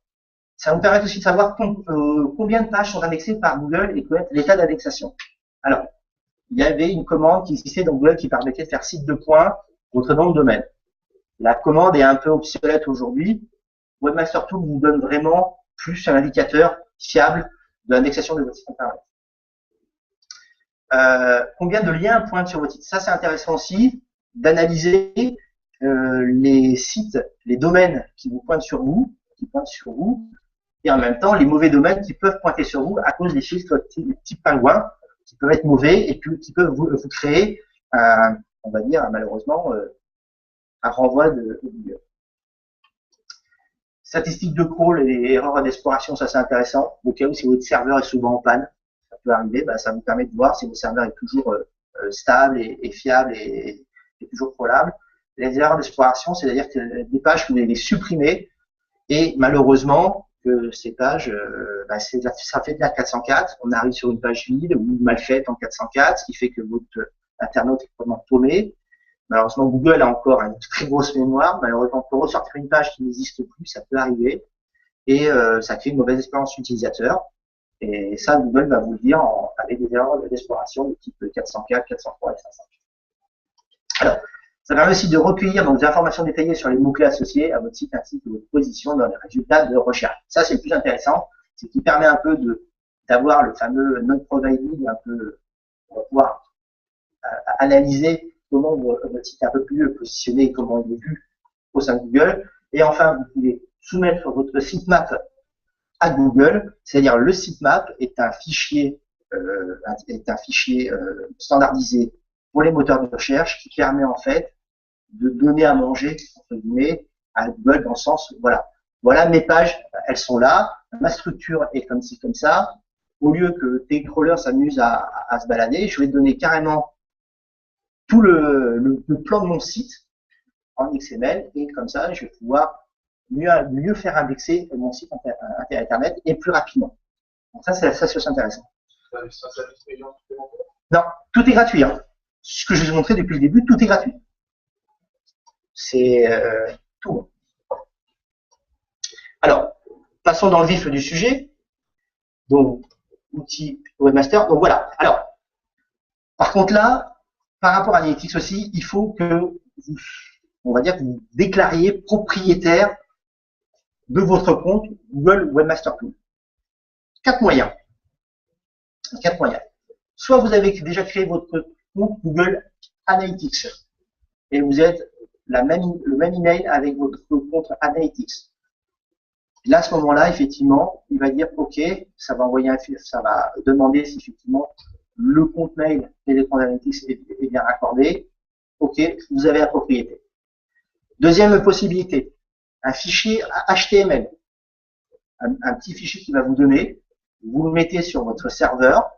ça vous permet aussi de savoir combien de pages sont indexées par Google et connaître l'état d'indexation. Alors, il y avait une commande qui existait dans Google qui permettait de faire site de points, votre nom de domaine. La commande est un peu obsolète aujourd'hui. Webmaster Tool vous donne vraiment plus un indicateur fiable de l'indexation de votre site internet. Combien de liens pointent sur votre site? Ça, c'est intéressant aussi d'analyser les sites, les domaines qui vous pointent sur vous, et en même temps les mauvais domaines qui peuvent pointer sur vous à cause des filtres type pingouin, qui peuvent être mauvais et qui peuvent vous créer on va dire malheureusement un renvoi de Google. Statistiques de crawl et erreurs d'exploration, ça c'est intéressant. Au cas où si votre serveur est souvent en panne, ça peut arriver, ça vous permet de voir si votre serveur est toujours stable et fiable et toujours crawlable. Les erreurs d'exploration, c'est-à-dire que des pages que vous allez supprimer et malheureusement que ces pages, ça fait de la 404, on arrive sur une page vide ou mal faite en 404, ce qui fait que votre internaute est complètement paumé. Malheureusement, Google a encore une très grosse mémoire. Malheureusement, pour ressortir une page qui n'existe plus, ça peut arriver. Et ça crée une mauvaise expérience utilisateur. Et ça, Google va vous le dire avec des erreurs d'exploration de type 404, 403 et 505. Alors, ça permet aussi de recueillir donc, des informations détaillées sur les mots-clés associés à votre site ainsi que votre position dans les résultats de recherche. Ça, c'est le plus intéressant. C'est qui permet un peu d'avoir le fameux non-providing, un peu, on va pouvoir analyser comment votre site est un peu plus positionné, comment il est vu au sein de Google. Et enfin, vous pouvez soumettre votre sitemap à Google, c'est-à-dire le sitemap est un fichier standardisé pour les moteurs de recherche qui permet en fait de donner à manger entre guillemets à Google dans le sens voilà mes pages, elles sont là, ma structure est comme ci comme ça. Au lieu que tes crawlers s'amusent à se balader, je vais te donner carrément tout le plan de mon site en XML et comme ça je vais pouvoir mieux faire indexer mon site internet et plus rapidement. Donc ça c'est intéressant. Non, tout est gratuit. Hein. Ce que je vous ai montré depuis le début, tout est gratuit. C'est tout. Alors, passons dans le vif du sujet. Donc, outils webmaster. Donc voilà. Alors, par contre là, par rapport à Analytics aussi, il faut que vous, on va dire que vous déclariez propriétaire de votre compte Google Webmaster Tool. 4 moyens. 4 moyens. Soit vous avez déjà créé votre compte Google Analytics et vous êtes le même email avec votre compte Analytics. Là, à ce moment-là, effectivement, il va dire OK, ça va demander si effectivement le compte mail et les comptes Analytics est bien accordé. OK, vous avez la propriété. Deuxième possibilité, un fichier HTML, un petit fichier qui va vous donner, vous le mettez sur votre serveur,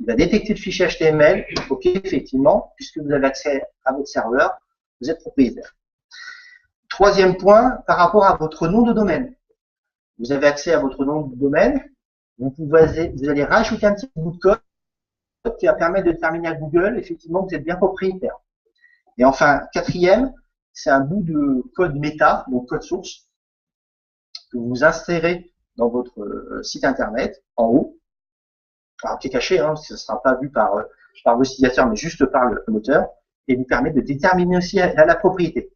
il va détecter le fichier HTML, OK, effectivement, puisque vous avez accès à votre serveur, vous êtes propriétaire. Troisième point, par rapport à votre nom de domaine. Vous avez accès à votre nom de domaine, vous allez rajouter un petit bout de code qui va permettre de déterminer à Google, effectivement, que vous êtes bien propriétaire. Et enfin, quatrième, c'est un bout de code méta, donc code source, que vous insérez dans votre site internet, en haut, alors qui est caché, hein, ce ne sera pas vu par vos utilisateurs, mais juste par le moteur, et vous permet de déterminer aussi la propriété.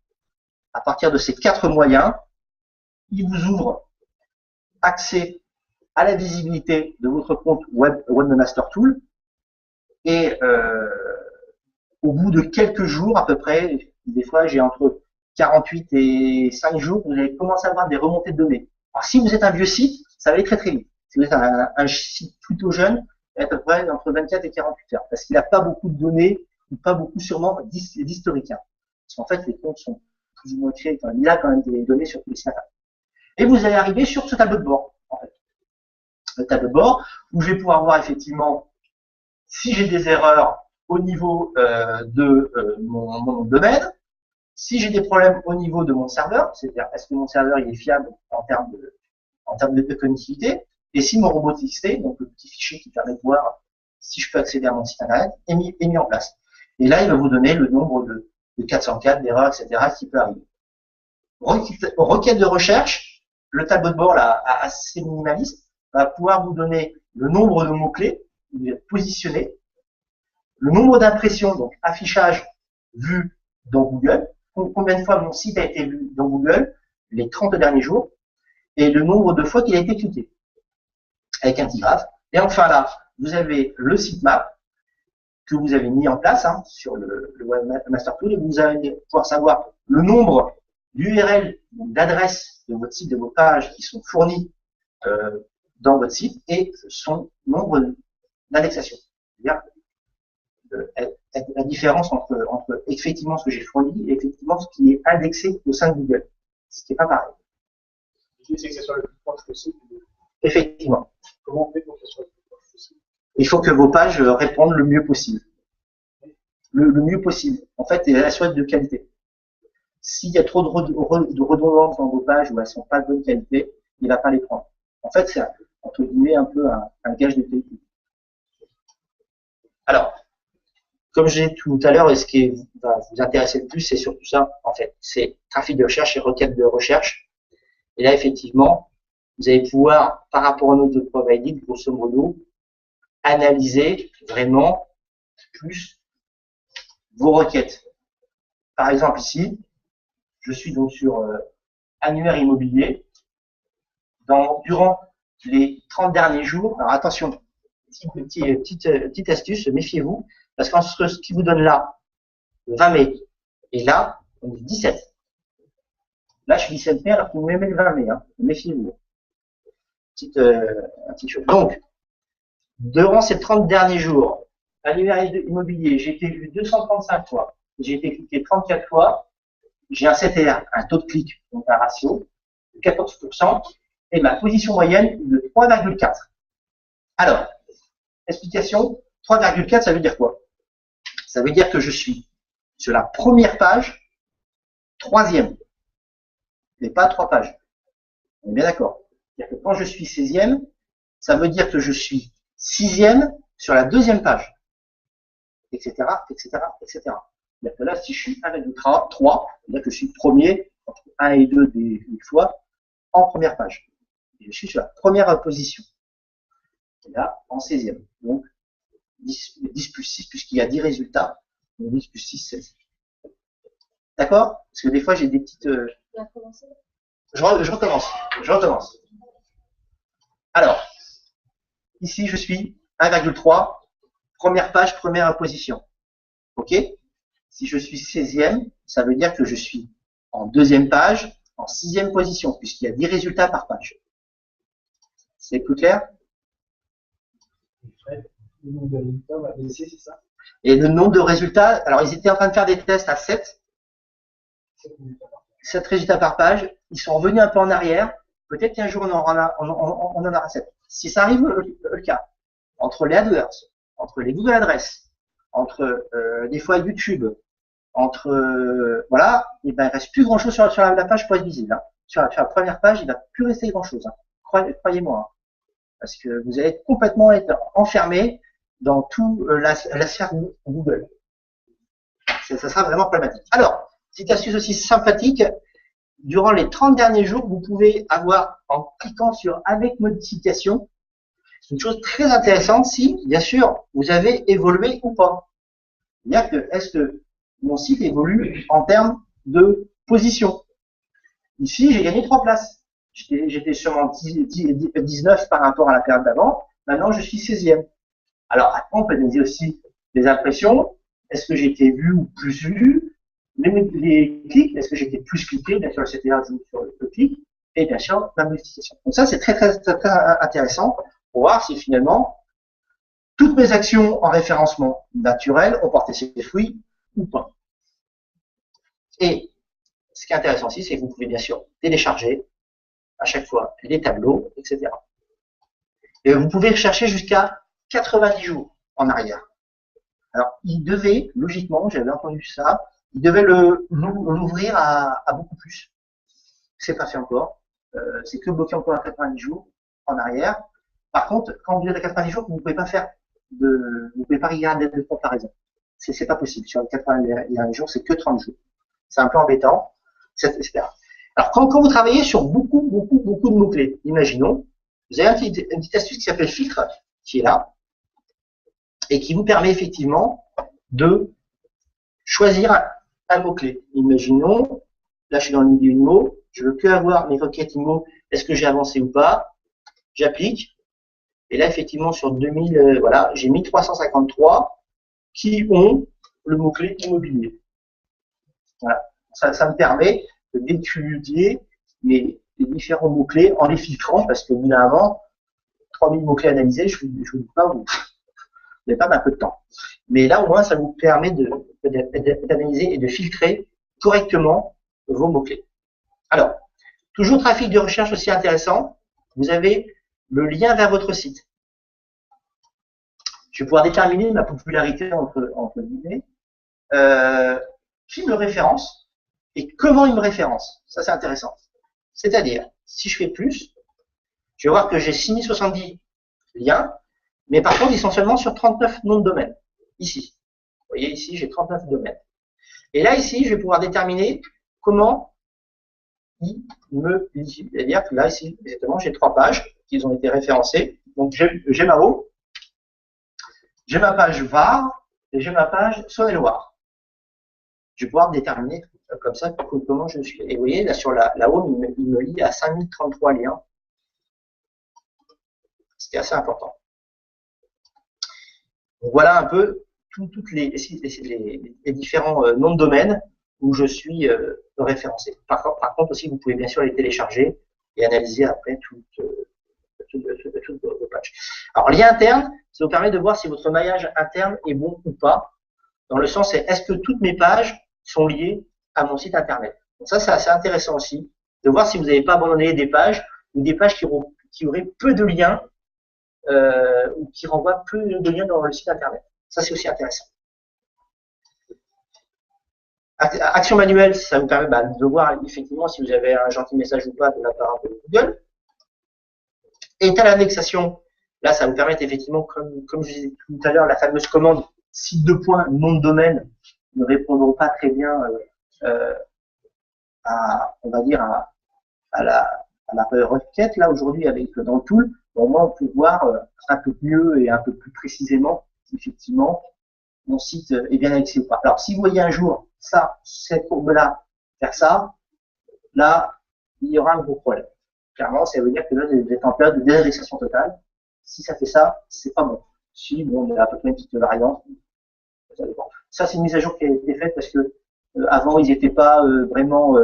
À partir de ces 4 moyens, il vous ouvre accès à la visibilité de votre compte Webmaster Tool, et au bout de quelques jours à peu près, des fois j'ai entre 48 et 5 jours, vous allez commencer à avoir des remontées de données. Alors si vous êtes un vieux site, ça va aller très très vite. Si vous êtes un site plutôt jeune, à peu près entre 24 et 48 heures, parce qu'il n'a pas beaucoup de données, ou pas beaucoup sûrement d'historique. Hein. Parce qu'en fait, les comptes sont plus ou moins créés, il y a quand même des données sur tous les sites. Et vous allez arriver sur ce tableau de bord, en fait. Le tableau de bord, où je vais pouvoir voir effectivement si j'ai des erreurs au niveau de mon domaine, si j'ai des problèmes au niveau de mon serveur, c'est-à-dire est-ce que mon serveur il est fiable en termes de connectivité, et si mon robot.txt, donc le petit fichier qui permet de voir si je peux accéder à mon site internet, est mis en place. Et là, il va vous donner le nombre de 404, d'erreurs, etc., qui peut arriver. Requête de recherche, le tableau de bord là, assez minimaliste, va pouvoir vous donner le nombre de mots-clés, vous êtes positionné, le nombre d'impressions, donc affichage vu dans Google, combien de fois mon site a été vu dans Google, les 30 derniers jours, et le nombre de fois qu'il a été cliqué, avec un petit graphe. Et enfin là, vous avez le sitemap que vous avez mis en place sur le Webmaster Tool, et vous allez pouvoir savoir le nombre d'URL, d'adresses de votre site, de vos pages qui sont fournies dans votre site, et son nombre d'indexations. C'est-à-dire la différence entre effectivement ce que j'ai fourni et effectivement ce qui est indexé au sein de Google. Ce qui n'est pas pareil. L'idée, c'est que ça soit le plus proche possible. Effectivement. Comment on fait pour que ça soit le plus proche possible? Il faut que vos pages répondent le mieux possible. Le mieux possible. En fait, elles soient de qualité. S'il y a trop de redondance dans vos pages ou elles ne sont pas de bonne qualité, il ne va pas les prendre. En fait, c'est entre guillemets un peu un gage de qualité. Alors, comme j'ai dit tout à l'heure, ce qui va vous intéresser le plus, c'est surtout ça, en fait. C'est trafic de recherche et requête de recherche. Et là, effectivement, vous allez pouvoir, par rapport à notre provided, grosso modo, analyser vraiment plus vos requêtes. Par exemple, ici, je suis donc sur annuaire immobilier. Durant les 30 derniers jours, alors attention, petite astuce, méfiez-vous, parce que ce qui vous donne là, le 20 mai, et là, on est 17. Là, je suis 17 mai, alors que vous m'aimez le 20 mai, hein. Méfiez-vous. Petite chose. Donc, durant ces 30 derniers jours, annuaire immobilier, j'ai été vu 235 fois, j'ai été cliqué 34 fois, j'ai un CTR, un taux de clic, donc un ratio de 14%, et ma position moyenne est de 3,4. Alors, explication, 3,4, ça veut dire quoi? Ça veut dire que je suis sur la première page, 3e, mais pas 3 pages. On est bien d'accord. C'est-à-dire que quand je suis 16e, ça veut dire que je suis 6e sur la 2e page, etc., etc., etc. C'est-à-dire que là, si je suis 1,3, c'est-à-dire que je suis premier, entre 1 et 2 des fois, en première page. Et je suis sur la première position. Et là, en 16e. Donc, 10 plus 6, puisqu'il y a 10 résultats. Donc 10 plus 6, 16. D'accord? Parce que des fois, j'ai des petites... Je recommence. Alors, ici, je suis 1,3, première page, première position. OK? Si je suis 16e, ça veut dire que je suis en 2e page, en 6e position, puisqu'il y a 10 résultats par page. C'est plus clair? Le nombre de résultats va baisser, c'est ça? Et le nombre de résultats, alors ils étaient en train de faire des tests à 7 résultats par page, ils sont revenus un peu en arrière, peut-être qu'un jour on en aura 7. Si ça arrive le cas, entre les AdWords, entre les Google Adresses, entre des fois YouTube, entre voilà, et ben il reste plus grand chose sur la page pour être visible. Hein. Sur la première page, il va plus rester grand chose. Hein. Croyez-moi. Hein. Parce que vous allez complètement être enfermé dans tout la sphère Google. Ça sera vraiment problématique. Alors, petite astuce aussi sympathique, durant les 30 derniers jours, vous pouvez avoir, en cliquant sur avec modification, une chose très intéressante si, bien sûr, vous avez évolué ou pas. C'est-à-dire que, est-ce que mon site évolue en termes de position? Ici, j'ai gagné 3 places. J'étais sûrement 19 par rapport à la période d'avant. Maintenant, je suis 16e. Alors, après, on peut analyser aussi les impressions. Est-ce que j'ai été vu ou plus vu? Les clics, est-ce que j'ai été plus cliqué? Bien sûr, le CTR joue sur le clic. Et bien sûr, la modification. Donc ça, c'est très intéressant pour voir si finalement, toutes mes actions en référencement naturel ont porté ses fruits ou pas. Et ce qui est intéressant aussi, c'est que vous pouvez bien sûr télécharger à chaque fois les tableaux, etc. Et vous pouvez rechercher jusqu'à 90 jours en arrière. Alors, il devait, logiquement, j'avais entendu ça, il devait l'ouvrir à beaucoup plus. C'est pas fait encore. C'est que bloqué encore à 90 jours en arrière. Par contre, quand vous êtes à 90 jours, vous ne pouvez pas faire vous pouvez pas regarder de comparaison. C'est pas possible. Sur les 90 jours, c'est que 30 jours. C'est un peu embêtant, etc. Alors, quand vous travaillez sur beaucoup de mots-clés, imaginons, vous avez une petite astuce qui s'appelle filtre, qui est là, et qui vous permet effectivement de choisir un mot-clé. Imaginons, là je suis dans le milieu IMO, je veux que avoir mes requêtes IMO, est-ce que j'ai avancé ou pas? J'applique, et là effectivement sur 2000, voilà, j'ai 1353 qui ont le mot-clé immobilier. Voilà. Ça me permet d'étudier les différents mots-clés en les filtrant, parce que évidemment, 3000 mots-clés analysés, je ne vous dis pas, vous n'avez pas un peu de temps. Mais là, au moins, ça vous permet d'analyser et de filtrer correctement vos mots-clés. Alors, toujours trafic de recherche aussi intéressant, vous avez le lien vers votre site. Je vais pouvoir déterminer ma popularité entre guillemets, qui me référence et comment il me référence. Ça, c'est intéressant. C'est-à-dire, si je fais plus, je vais voir que j'ai 6070 liens, mais par contre, ils sont seulement sur 39 noms de domaine, ici. voyez ici, j'ai 39 domaines. Et là, ici, je vais pouvoir déterminer comment il me lit. C'est-à-dire que là, ici, exactement, j'ai 3 pages qui ont été référencées. Donc, j'ai ma O, j'ai ma page VAR et j'ai ma page Saône-et-Loire. Je vais pouvoir déterminer comme ça comment je suis. Et vous voyez, là, sur la home, il me lit à 5033 liens. Ce qui est assez important. Donc, voilà un peu toutes les différents noms de domaines où je suis référencé. Par contre aussi, vous pouvez bien sûr les télécharger et analyser après toutes vos pages. Alors, lien interne, ça vous permet de voir si votre maillage interne est bon ou pas. Dans le sens, c'est est-ce que toutes mes pages sont liées à mon site internet. Donc ça, c'est assez intéressant aussi, de voir si vous n'avez pas abandonné des pages ou des pages qui auraient peu de liens ou qui renvoient peu de liens dans le site internet. Ça, c'est aussi intéressant. Action manuelle, ça vous permet de voir effectivement si vous avez un gentil message ou pas de la part de Google. État d'indexation, là, ça vous permet effectivement, comme je disais tout à l'heure, la fameuse commande site de points, nom de domaine, ne répondront pas très bien on va dire, à la requête, là, aujourd'hui, avec dans le tool. Au moins, on peut voir un peu mieux et un peu plus précisément, si effectivement, mon site est bien indexé ou pas. Alors, si vous voyez un jour ça, cette courbe-là, faire ça, là, il y aura un gros problème. Clairement, ça veut dire que là, vous êtes en période de désindexation totale. Si ça fait ça, c'est pas bon. Si, bon, il y a à peu près une petite variante. Ça dépend. Ça, c'est une mise à jour qui a été faite parce que avant, ils n'étaient pas vraiment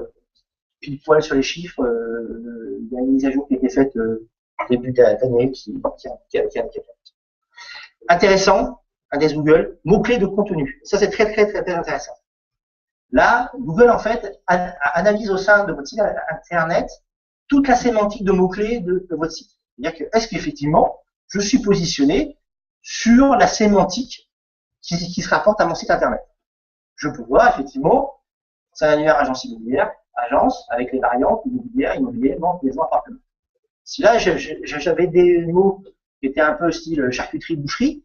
pile poil sur les chiffres. Il y a une mise à jour qui a été faite début d'année qui a intéressant, index Google, mots-clés de contenu. Ça, c'est très intéressant. Là, Google, en fait, analyse au sein de votre site internet toute la sémantique de mots-clés de votre site. C'est-à-dire que, est-ce qu'effectivement, je suis positionné sur la sémantique qui se rapporte à mon site internet? Je peux voir, effectivement, c'est un annuaire agence immobilière, agence, avec les variantes immobilière, vente, maison, appartement. Si là, j'avais des mots qui étaient un peu style charcuterie, boucherie,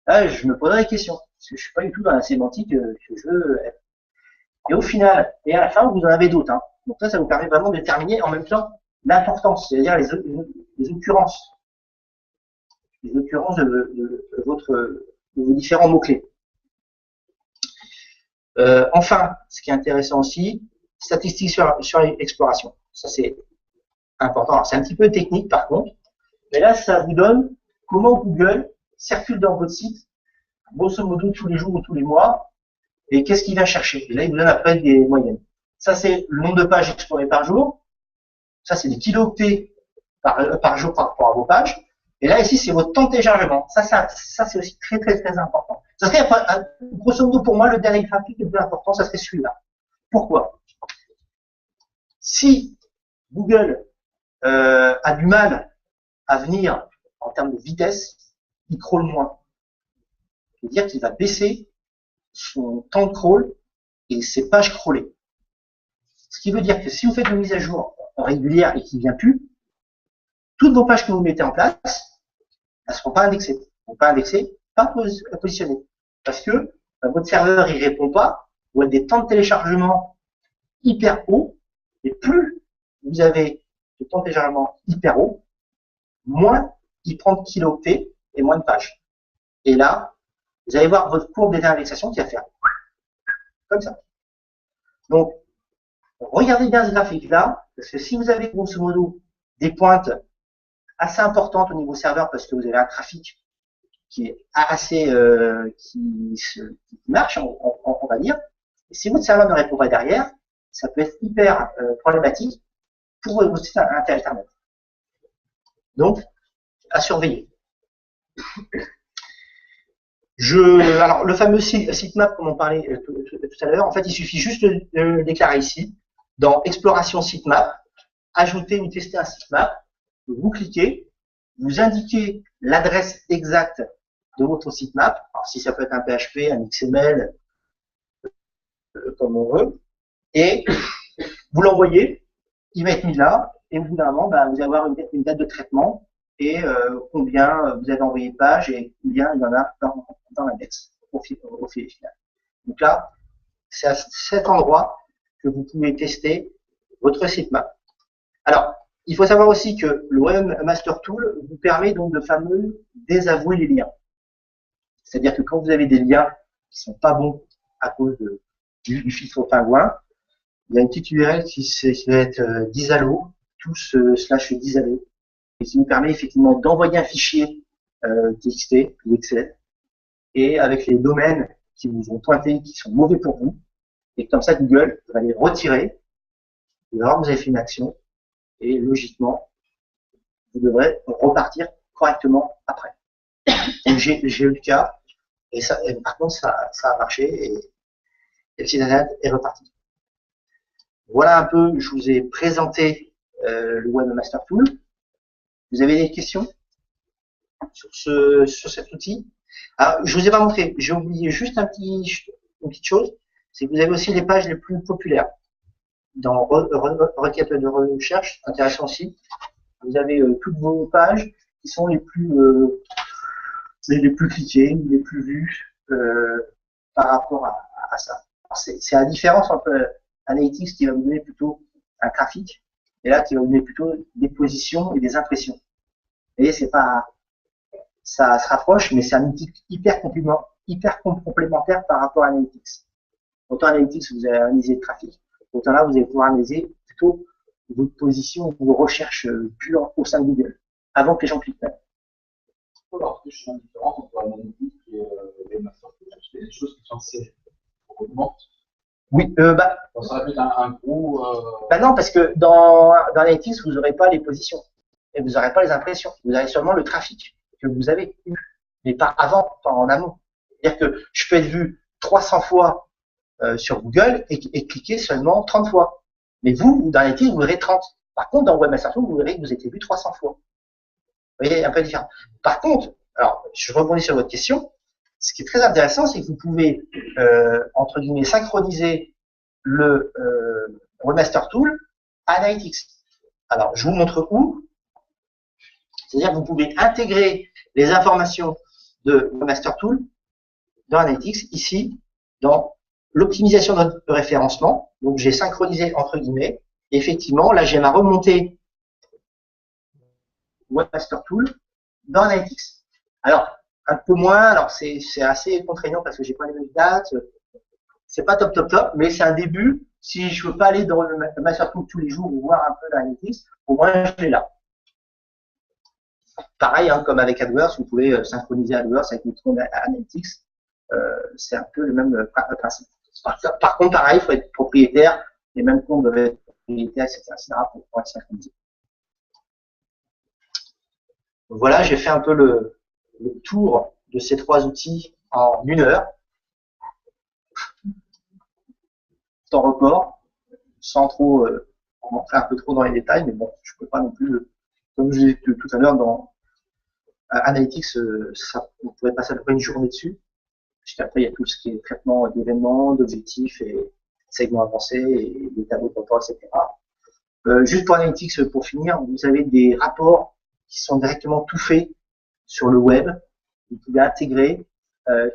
là, je me poserais des questions. Parce que je suis pas du tout dans la sémantique que je veux être. Et au final, et à la fin, vous en avez d'autres. Hein. Donc ça vous permet vraiment de déterminer en même temps l'importance, c'est-à-dire les occurrences. Les occurrences de vos différents mots-clés. Enfin, ce qui est intéressant aussi, statistiques sur l'exploration. Ça, c'est important. C'est un petit peu technique, par contre. Mais là, ça vous donne comment Google circule dans votre site, grosso modo, tous les jours ou tous les mois, et qu'est-ce qu'il va chercher. Et là, il vous donne après des moyennes. Ça, c'est le nombre de pages explorées par jour. Ça, c'est des kilooctets par jour par rapport à vos pages. Et là, ici, c'est votre temps de téléchargement. Ça c'est aussi très important. Ça serait, grosso modo, pour moi, le dernier graphique le plus important, ça serait celui-là. Pourquoi? Si Google a du mal à venir en termes de vitesse, il crawl moins. C'est-à-dire qu'il va baisser son temps de crawl et ses pages crawlées. Ce qui veut dire que si vous faites une mise à jour régulière et qui ne vient plus, toutes vos pages que vous mettez en place, elles ne seront pas indexées. Elles ne seront pas indexées, pas positionnées. Parce que votre serveur il répond pas, vous avez des temps de téléchargement hyper hauts, et plus vous avez de temps de téléchargement hyper haut, moins il prend de kilooctets et moins de pages. Et là, vous allez voir votre courbe d'indexation qui va faire comme ça. Donc, regardez bien ce graphique-là, parce que si vous avez grosso modo des pointes assez importantes au niveau serveur, parce que vous avez un trafic qui est assez qui marche, on va dire, et si votre serveur ne répond pas derrière, ça peut être hyper problématique pour votre site internet. Donc, à surveiller. Alors, le fameux sitemap, comme on parlait tout à l'heure, en fait, il suffit juste de le déclarer ici, dans Exploration sitemap, ajouter ou tester un sitemap, vous cliquez, vous indiquez l'adresse exacte de votre sitemap, alors si ça peut être un PHP, un XML, comme on veut, et vous l'envoyez, il va être mis là, et au bout d'un moment, vous allez avoir une date de traitement, et combien vous avez envoyé de pages, et combien il y en a dans l'index au fil final. Donc là, c'est à cet endroit que vous pouvez tester votre sitemap. Alors, il faut savoir aussi que le Webmaster Tool vous permet donc de fameux désavouer les liens. C'est-à-dire que quand vous avez des liens qui sont pas bons à cause du filtre pingouin, il y a une petite URL qui va être disallo, tous / disallo, et qui vous permet effectivement d'envoyer un fichier TXT ou Excel, et avec les domaines qui vous ont pointés, qui sont mauvais pour vous, et comme ça Google va les retirer, et alors vous avez fait une action, et logiquement, vous devrez repartir correctement après. J'ai eu le cas, et par contre ça a marché, et le site internet est reparti. Voilà un peu, je vous ai présenté le Webmaster Tool. Vous avez des questions sur cet outil? Alors, je vous ai pas montré, j'ai oublié juste une petite chose, c'est que vous avez aussi les pages les plus populaires. Dans requête de recherche, intéressant aussi, vous avez toutes vos pages qui sont les plus cliquées, les plus vues par rapport à ça. C'est la différence entre Analytics qui va vous donner plutôt un trafic et là qui va vous donner plutôt des positions et des impressions. Et c'est pas, ça se rapproche, mais c'est un outil hyper complémentaire par rapport à Analytics. Autant Analytics, vous allez analyser le trafic, autant là, vous allez pouvoir analyser plutôt votre position, vos recherches pures au sein de Google, avant que les gens cliquent même. Alors, je fais une différence entre Analytics et Webmaster Tool. C'est des choses qui sont assez augmentent. Oui, Ça va être un gros. Non, parce que dans Analytics, vous n'aurez pas les positions et vous n'aurez pas les impressions. Vous avez seulement le trafic que vous avez eu, mais pas avant, pas en amont. C'est-à-dire que je peux être vu 300 fois sur Google et cliquer seulement 30 fois. Mais vous, dans Analytics, vous verrez 30. Par contre, dans Webmaster Tool, vous verrez que vous avez vu 300 fois. Vous voyez, un peu différent. Par contre, alors, je rebondis sur votre question. Ce qui est très intéressant, c'est que vous pouvez, entre guillemets, synchroniser le Webmaster Tool à Analytics. Alors, je vous montre où. C'est-à-dire que vous pouvez intégrer les informations de Webmaster Tool dans Analytics, ici, dans l'optimisation de référencement. Donc, j'ai synchronisé entre guillemets. Et effectivement, là, j'ai ma remontée Webmaster Tool dans Analytics. Alors, un peu moins, alors c'est assez contraignant parce que j'ai pas les mêmes dates, c'est pas top, mais c'est un début. Si je veux pas aller dans le Webmaster Tool tous les jours ou voir un peu l'Analytics, au moins je l'ai là. Pareil, hein, comme avec AdWords, vous pouvez synchroniser AdWords avec votre compte Analytics. C'est un peu le même principe. Par contre, pareil, il faut être propriétaire, les mêmes comptes doivent être propriétaires, etc. pour pouvoir être synchronisé. Voilà, j'ai fait un peu le tour de ces trois outils en 1 heure. Temps record, sans trop rentrer un peu trop dans les détails, mais bon, je ne peux pas non plus, comme je l'ai dit tout à l'heure, dans Analytics, on pourrait passer à peu près une journée dessus, puisqu'après il y a tout ce qui est traitement d'événements, d'objectifs et segments avancés et des tableaux de rapport, etc. Juste pour Analytics, pour finir, vous avez des rapports qui sont directement tout faits sur le web, vous pouvez intégrer,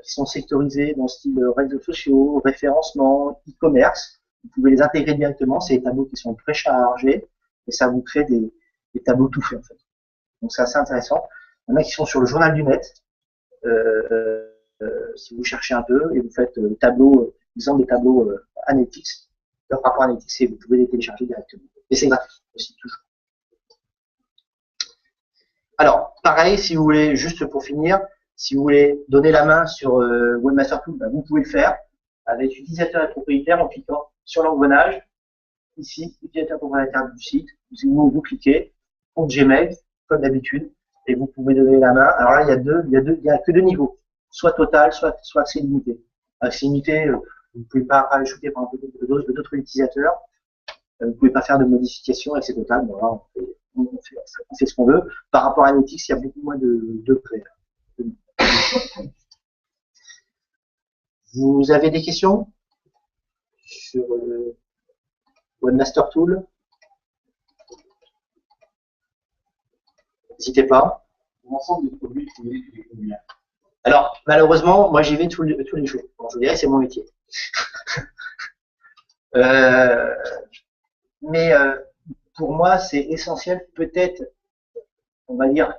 qui sont sectorisés dans le style réseaux sociaux, référencement, e-commerce. Vous pouvez les intégrer directement, c'est des tableaux qui sont préchargés et ça vous crée des tableaux tout faits en fait. Donc c'est assez intéressant. Il y en a qui sont sur le journal du net, si vous cherchez un peu et vous faites exemple des tableaux Analytics, leur rapport Analytics et vous pouvez les télécharger directement. Et c'est gratuit aussi toujours. Alors, pareil, si vous voulez, juste pour finir, si vous voulez donner la main sur Webmaster Tool, vous pouvez le faire avec utilisateur et propriétaire en cliquant sur l'engrenage. Ici, utilisateur et propriétaire du site. Vous cliquez, compte Gmail, comme d'habitude, et vous pouvez donner la main. Alors là, il y a que 2 niveaux, soit total, soit accès limité. Accès limité, vous ne pouvez pas ajouter par exemple d'autres utilisateurs, vous ne pouvez pas faire de modifications, accès total. Bon, là, on fait ce qu'on veut. Par rapport à Analytics, il y a beaucoup moins de prêts. Vous avez des questions sur le Webmaster Tool? N'hésitez pas. L'ensemble des produits, vous les combien? Alors, malheureusement, moi j'y vais tous les jours. Bon, je dirais c'est mon métier. Mais pour moi, c'est essentiel, peut-être, on va dire,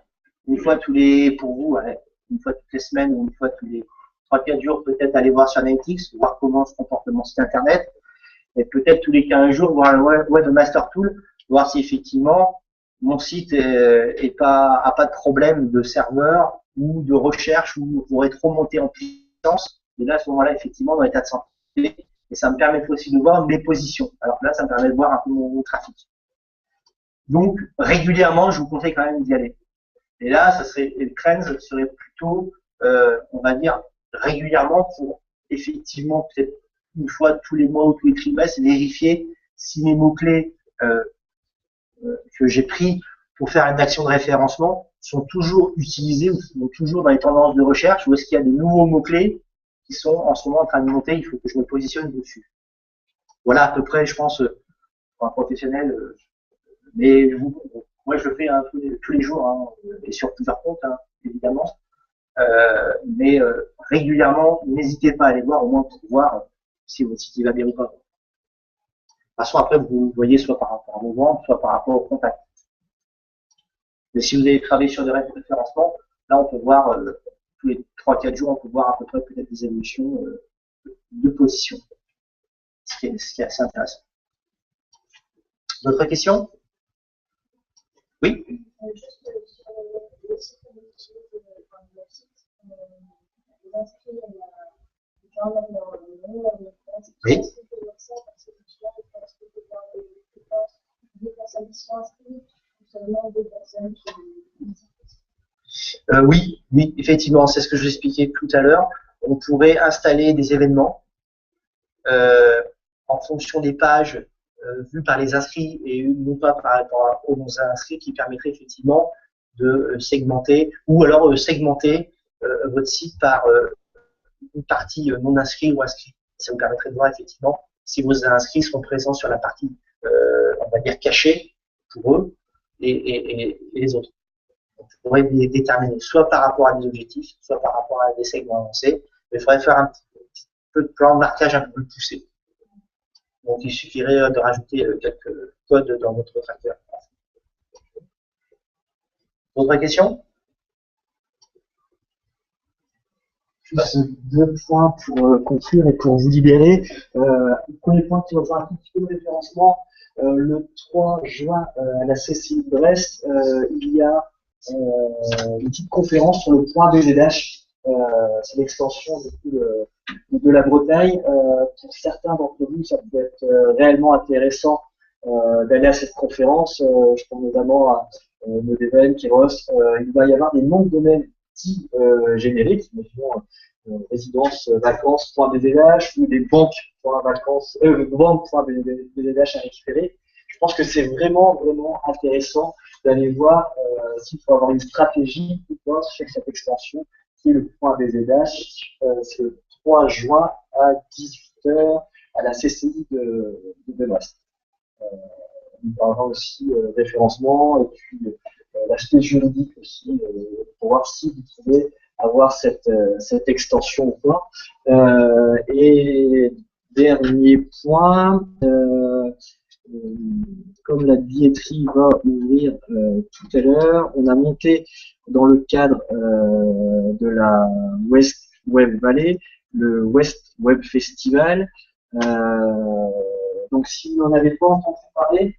une fois pour vous, ouais, une fois toutes les semaines ou une fois tous les 3-4 jours, peut-être aller voir sur Analytics, voir comment se comporte mon site internet, et peut-être tous les 15 jours, voir le Webmaster Tool, voir si effectivement mon site a pas de problème de serveur ou de recherche ou pourrait trop monter en puissance. Et là, à ce moment-là, effectivement, dans l'état de santé, et ça me permet aussi de voir mes positions. Alors là, ça me permet de voir un peu mon trafic. Donc, régulièrement, je vous conseille quand même d'y aller. Et là, le trends serait plutôt, on va dire, régulièrement pour effectivement, peut-être une fois tous les mois ou tous les trimestres, vérifier si les mots-clés que j'ai pris pour faire une action de référencement sont toujours utilisés ou sont toujours dans les tendances de recherche, ou est-ce qu'il y a des nouveaux mots-clés qui sont en ce moment en train de monter, il faut que je me positionne dessus. Voilà à peu près, je pense, pour un professionnel, mais moi je le fais tous les jours, hein, et sur plusieurs comptes, hein, évidemment. Mais régulièrement, n'hésitez pas à aller voir, au moins pour voir si votre site va bien ou pas. De toute façon, après, vous voyez soit par rapport à vos ventes, soit par rapport au contact. Mais si vous avez travaillé sur des règles de référencement, là, on peut voir, tous les 3-4 jours, on peut voir à peu près peut-être des évolutions de position. Ce qui est assez intéressant. D'autres questions? Oui? Oui. Oui, effectivement, c'est ce que je vous expliquais tout à l'heure. On pourrait installer des événements en fonction des pages vues par les inscrits et non pas par rapport aux non-inscrits, qui permettrait effectivement de segmenter, ou alors segmenter votre site par une partie non inscrits ou inscrits. Ça vous permettrait de voir effectivement si vos inscrits sont présents sur la partie, on va dire, cachée pour eux et les autres. Donc, vous pourrez les déterminer soit par rapport à des objectifs, soit par rapport à des segments avancés, mais il faudrait faire un petit peu de plan de marquage un peu plus poussé. Donc, il suffirait de rajouter quelques codes dans votre tracker. D'autres questions? Juste 2 points pour conclure et pour vous libérer. Premier point qui rejoint un petit peu le référencement. Le 3 juin à la CCI de Brest, il y a une petite conférence sur le point BZH. C'est l'extension de la Bretagne. Pour certains d'entre vous, ça peut être réellement intéressant d'aller à cette conférence. Je pense notamment à Modéven, Kéros. Il va y avoir des noms de domaines génériques, imaginons résidence, vacances, .bzh ou des banques.bzh à récupérer. Je pense que c'est vraiment intéressant d'aller voir s'il faut avoir une stratégie ou pas sur cette extension qui est le .bzh. C'est le 3 juin à 18h à la CCI de Brest. On parlera aussi référencement et puis l'aspect juridique aussi pour voir si vous pouvez avoir cette extension ou pas. Et dernier point, comme la billetterie va ouvrir tout à l'heure, on a monté dans le cadre de la West Web Valley le West Web Festival. Donc si vous n'en avez pas entendu parler,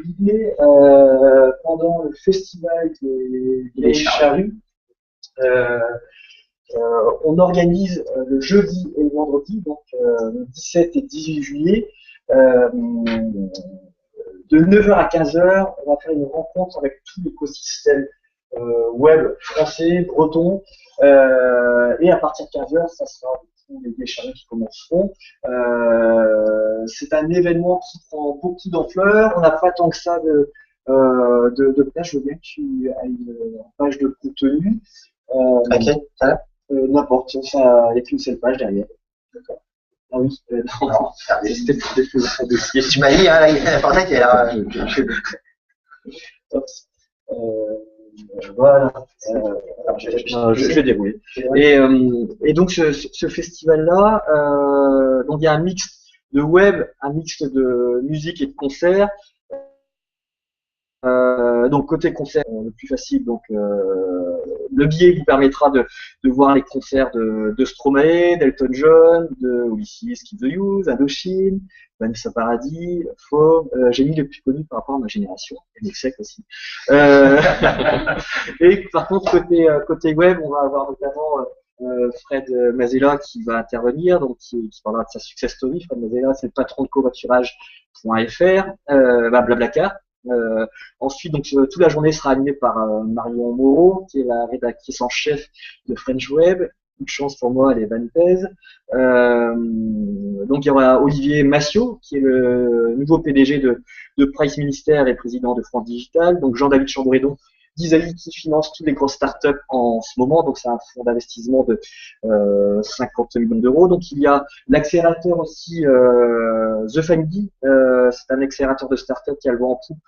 l'idée pendant le festival des charrues, on organise le jeudi et le vendredi, donc le 17 et 18 juillet, de 9h à 15h, on va faire une rencontre avec tout l'écosystème web français, breton, et à partir de 15h, ça sera des charrues qui commenceront. C'est un événement qui prend beaucoup d'ampleur. On n'a pas tant que ça de page. Je veux bien que tu ailles une page de contenu. N'importe, il n'y a qu'une seule page derrière. D'accord. Ah oui, non, c'était pour des dossiers. Tu m'as dit, hein, l'important qu'il y a Voilà. Je vais dérouler. Et donc ce festival-là, donc il y a un mix de web, un mix de musique et de concerts. Donc côté concert, le plus facile, donc le billet vous permettra de voir les concerts de Stromae, d'Elton John, de Ulysses, Keep the Youth, Indochine, Vanessa Paradis, Fauve. J'ai mis les plus connus par rapport à ma génération, et Mixec aussi. Et par contre côté web, on va avoir notamment Fred Mazella qui va intervenir, donc qui parlera de sa success story. Fred Mazella, c'est le patron de covoiturage.fr, Blablacar. Ensuite, donc toute la journée sera animée par Marion Moreau, qui est la rédactrice en chef de French Web. Coup de chance pour moi, elle est vantaise. Donc il y aura Olivier Massiot, qui est le nouveau PDG de Price Ministère et président de France Digital. Donc Jean-David Chambredon d'Isaïe qui finance toutes les grosses startups en ce moment. Donc c'est un fonds d'investissement de 50 millions d'euros. Donc il y a l'accélérateur aussi The Family, c'est un accélérateur de startups qui a le vent en poupe,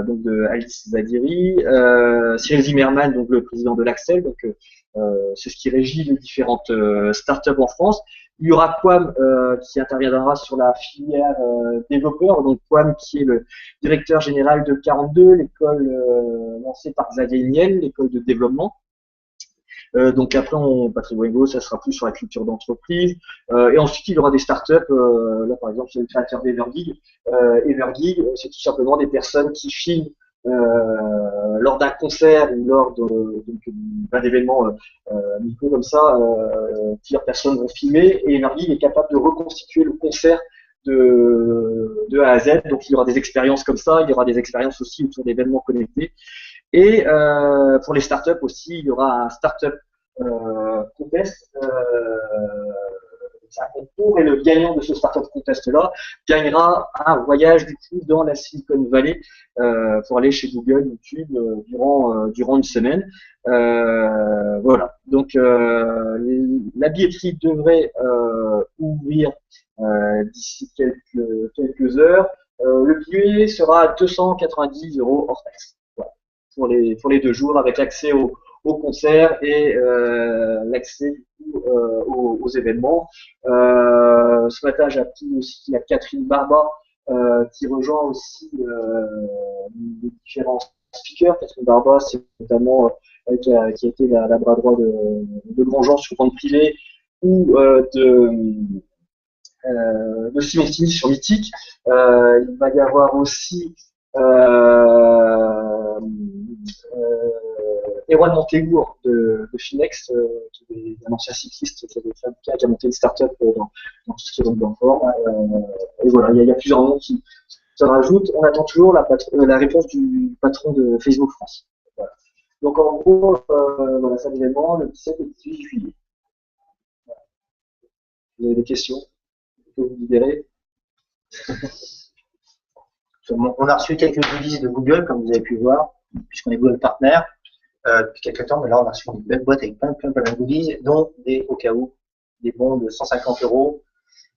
donc de Alice Zadiri, Cyril Zimmerman, donc le président de l'Axel, donc c'est ce qui régit les différentes startups en France. Il y aura Quam qui interviendra sur la filière développeur, donc Quam qui est le directeur général de 42, l'école lancée par Xavier Niel, l'école de développement. Donc après, Patrick Wengo, ça sera plus sur la culture d'entreprise. Et ensuite, il y aura des startups. Là, par exemple, c'est le créateur d'Evergig. Evergig, c'est tout simplement des personnes qui filment lors d'un concert ou lors d'un événement micro comme ça, plusieurs personnes vont filmer et Evergig est capable de reconstituer le concert de A à Z. Donc il y aura des expériences comme ça, il y aura des expériences aussi autour d'événements connectés. Et pour les startups aussi, il y aura un startup contest. C'est un concours et le gagnant de ce startup contest-là gagnera un voyage du coup dans la Silicon Valley pour aller chez Google, YouTube durant une semaine. Voilà. Donc la billetterie devrait ouvrir d'ici quelques heures. Le billet sera à 290 € hors taxe. Voilà. Pour les 2 jours avec l'accès au concert et l'accès aux événements. Ce matin, j'ai appris aussi qu'il y a Catherine Barba qui rejoint aussi les différents speakers. Catherine Barba, c'est notamment qui a été la bras droit de Grandjean sur vente privée ou de Simon Tini sur Mythique. Il va y avoir aussi Erwan Montégour de Finex, qui est un ancien cycliste qui a monté une start-up dans tout ce qui est dans le fort. Et voilà, il y a plusieurs noms qui se rajoutent. On attend toujours la réponse du patron de Facebook France. Voilà. Donc en gros, voilà, ça l'événement le 17 et 18 juillet. Voilà. Vous avez des questions? Je peux vous libérer. On a reçu quelques goodies de Google, comme vous avez pu voir, puisqu'on est Google Partner depuis quelques temps, mais là on a reçu une belle boîte avec plein de goodies, dont au cas où, des bons de 150 €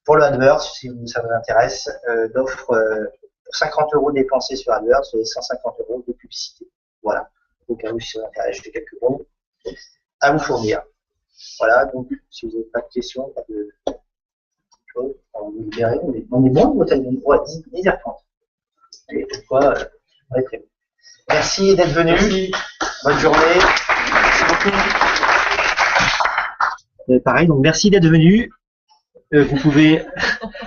pour le AdWords, si ça vous intéresse, d'offres pour 50 € dépensés sur AdWords et 150 € de publicité. Voilà, au cas où si ça vous intéresse, j'ai quelques bons à vous fournir. Voilà, donc si vous n'avez pas de questions, pas de choses, on va vous libérer. On est bon, on est à 10h30. Et pourquoi on est très bon. Merci d'être venu. Merci. Bonne journée. Merci beaucoup. Pareil, donc merci d'être venu. Vous pouvez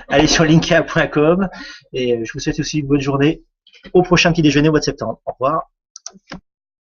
aller sur linka.com et je vous souhaite aussi une bonne journée. Au prochain petit déjeuner au mois de septembre. Au revoir.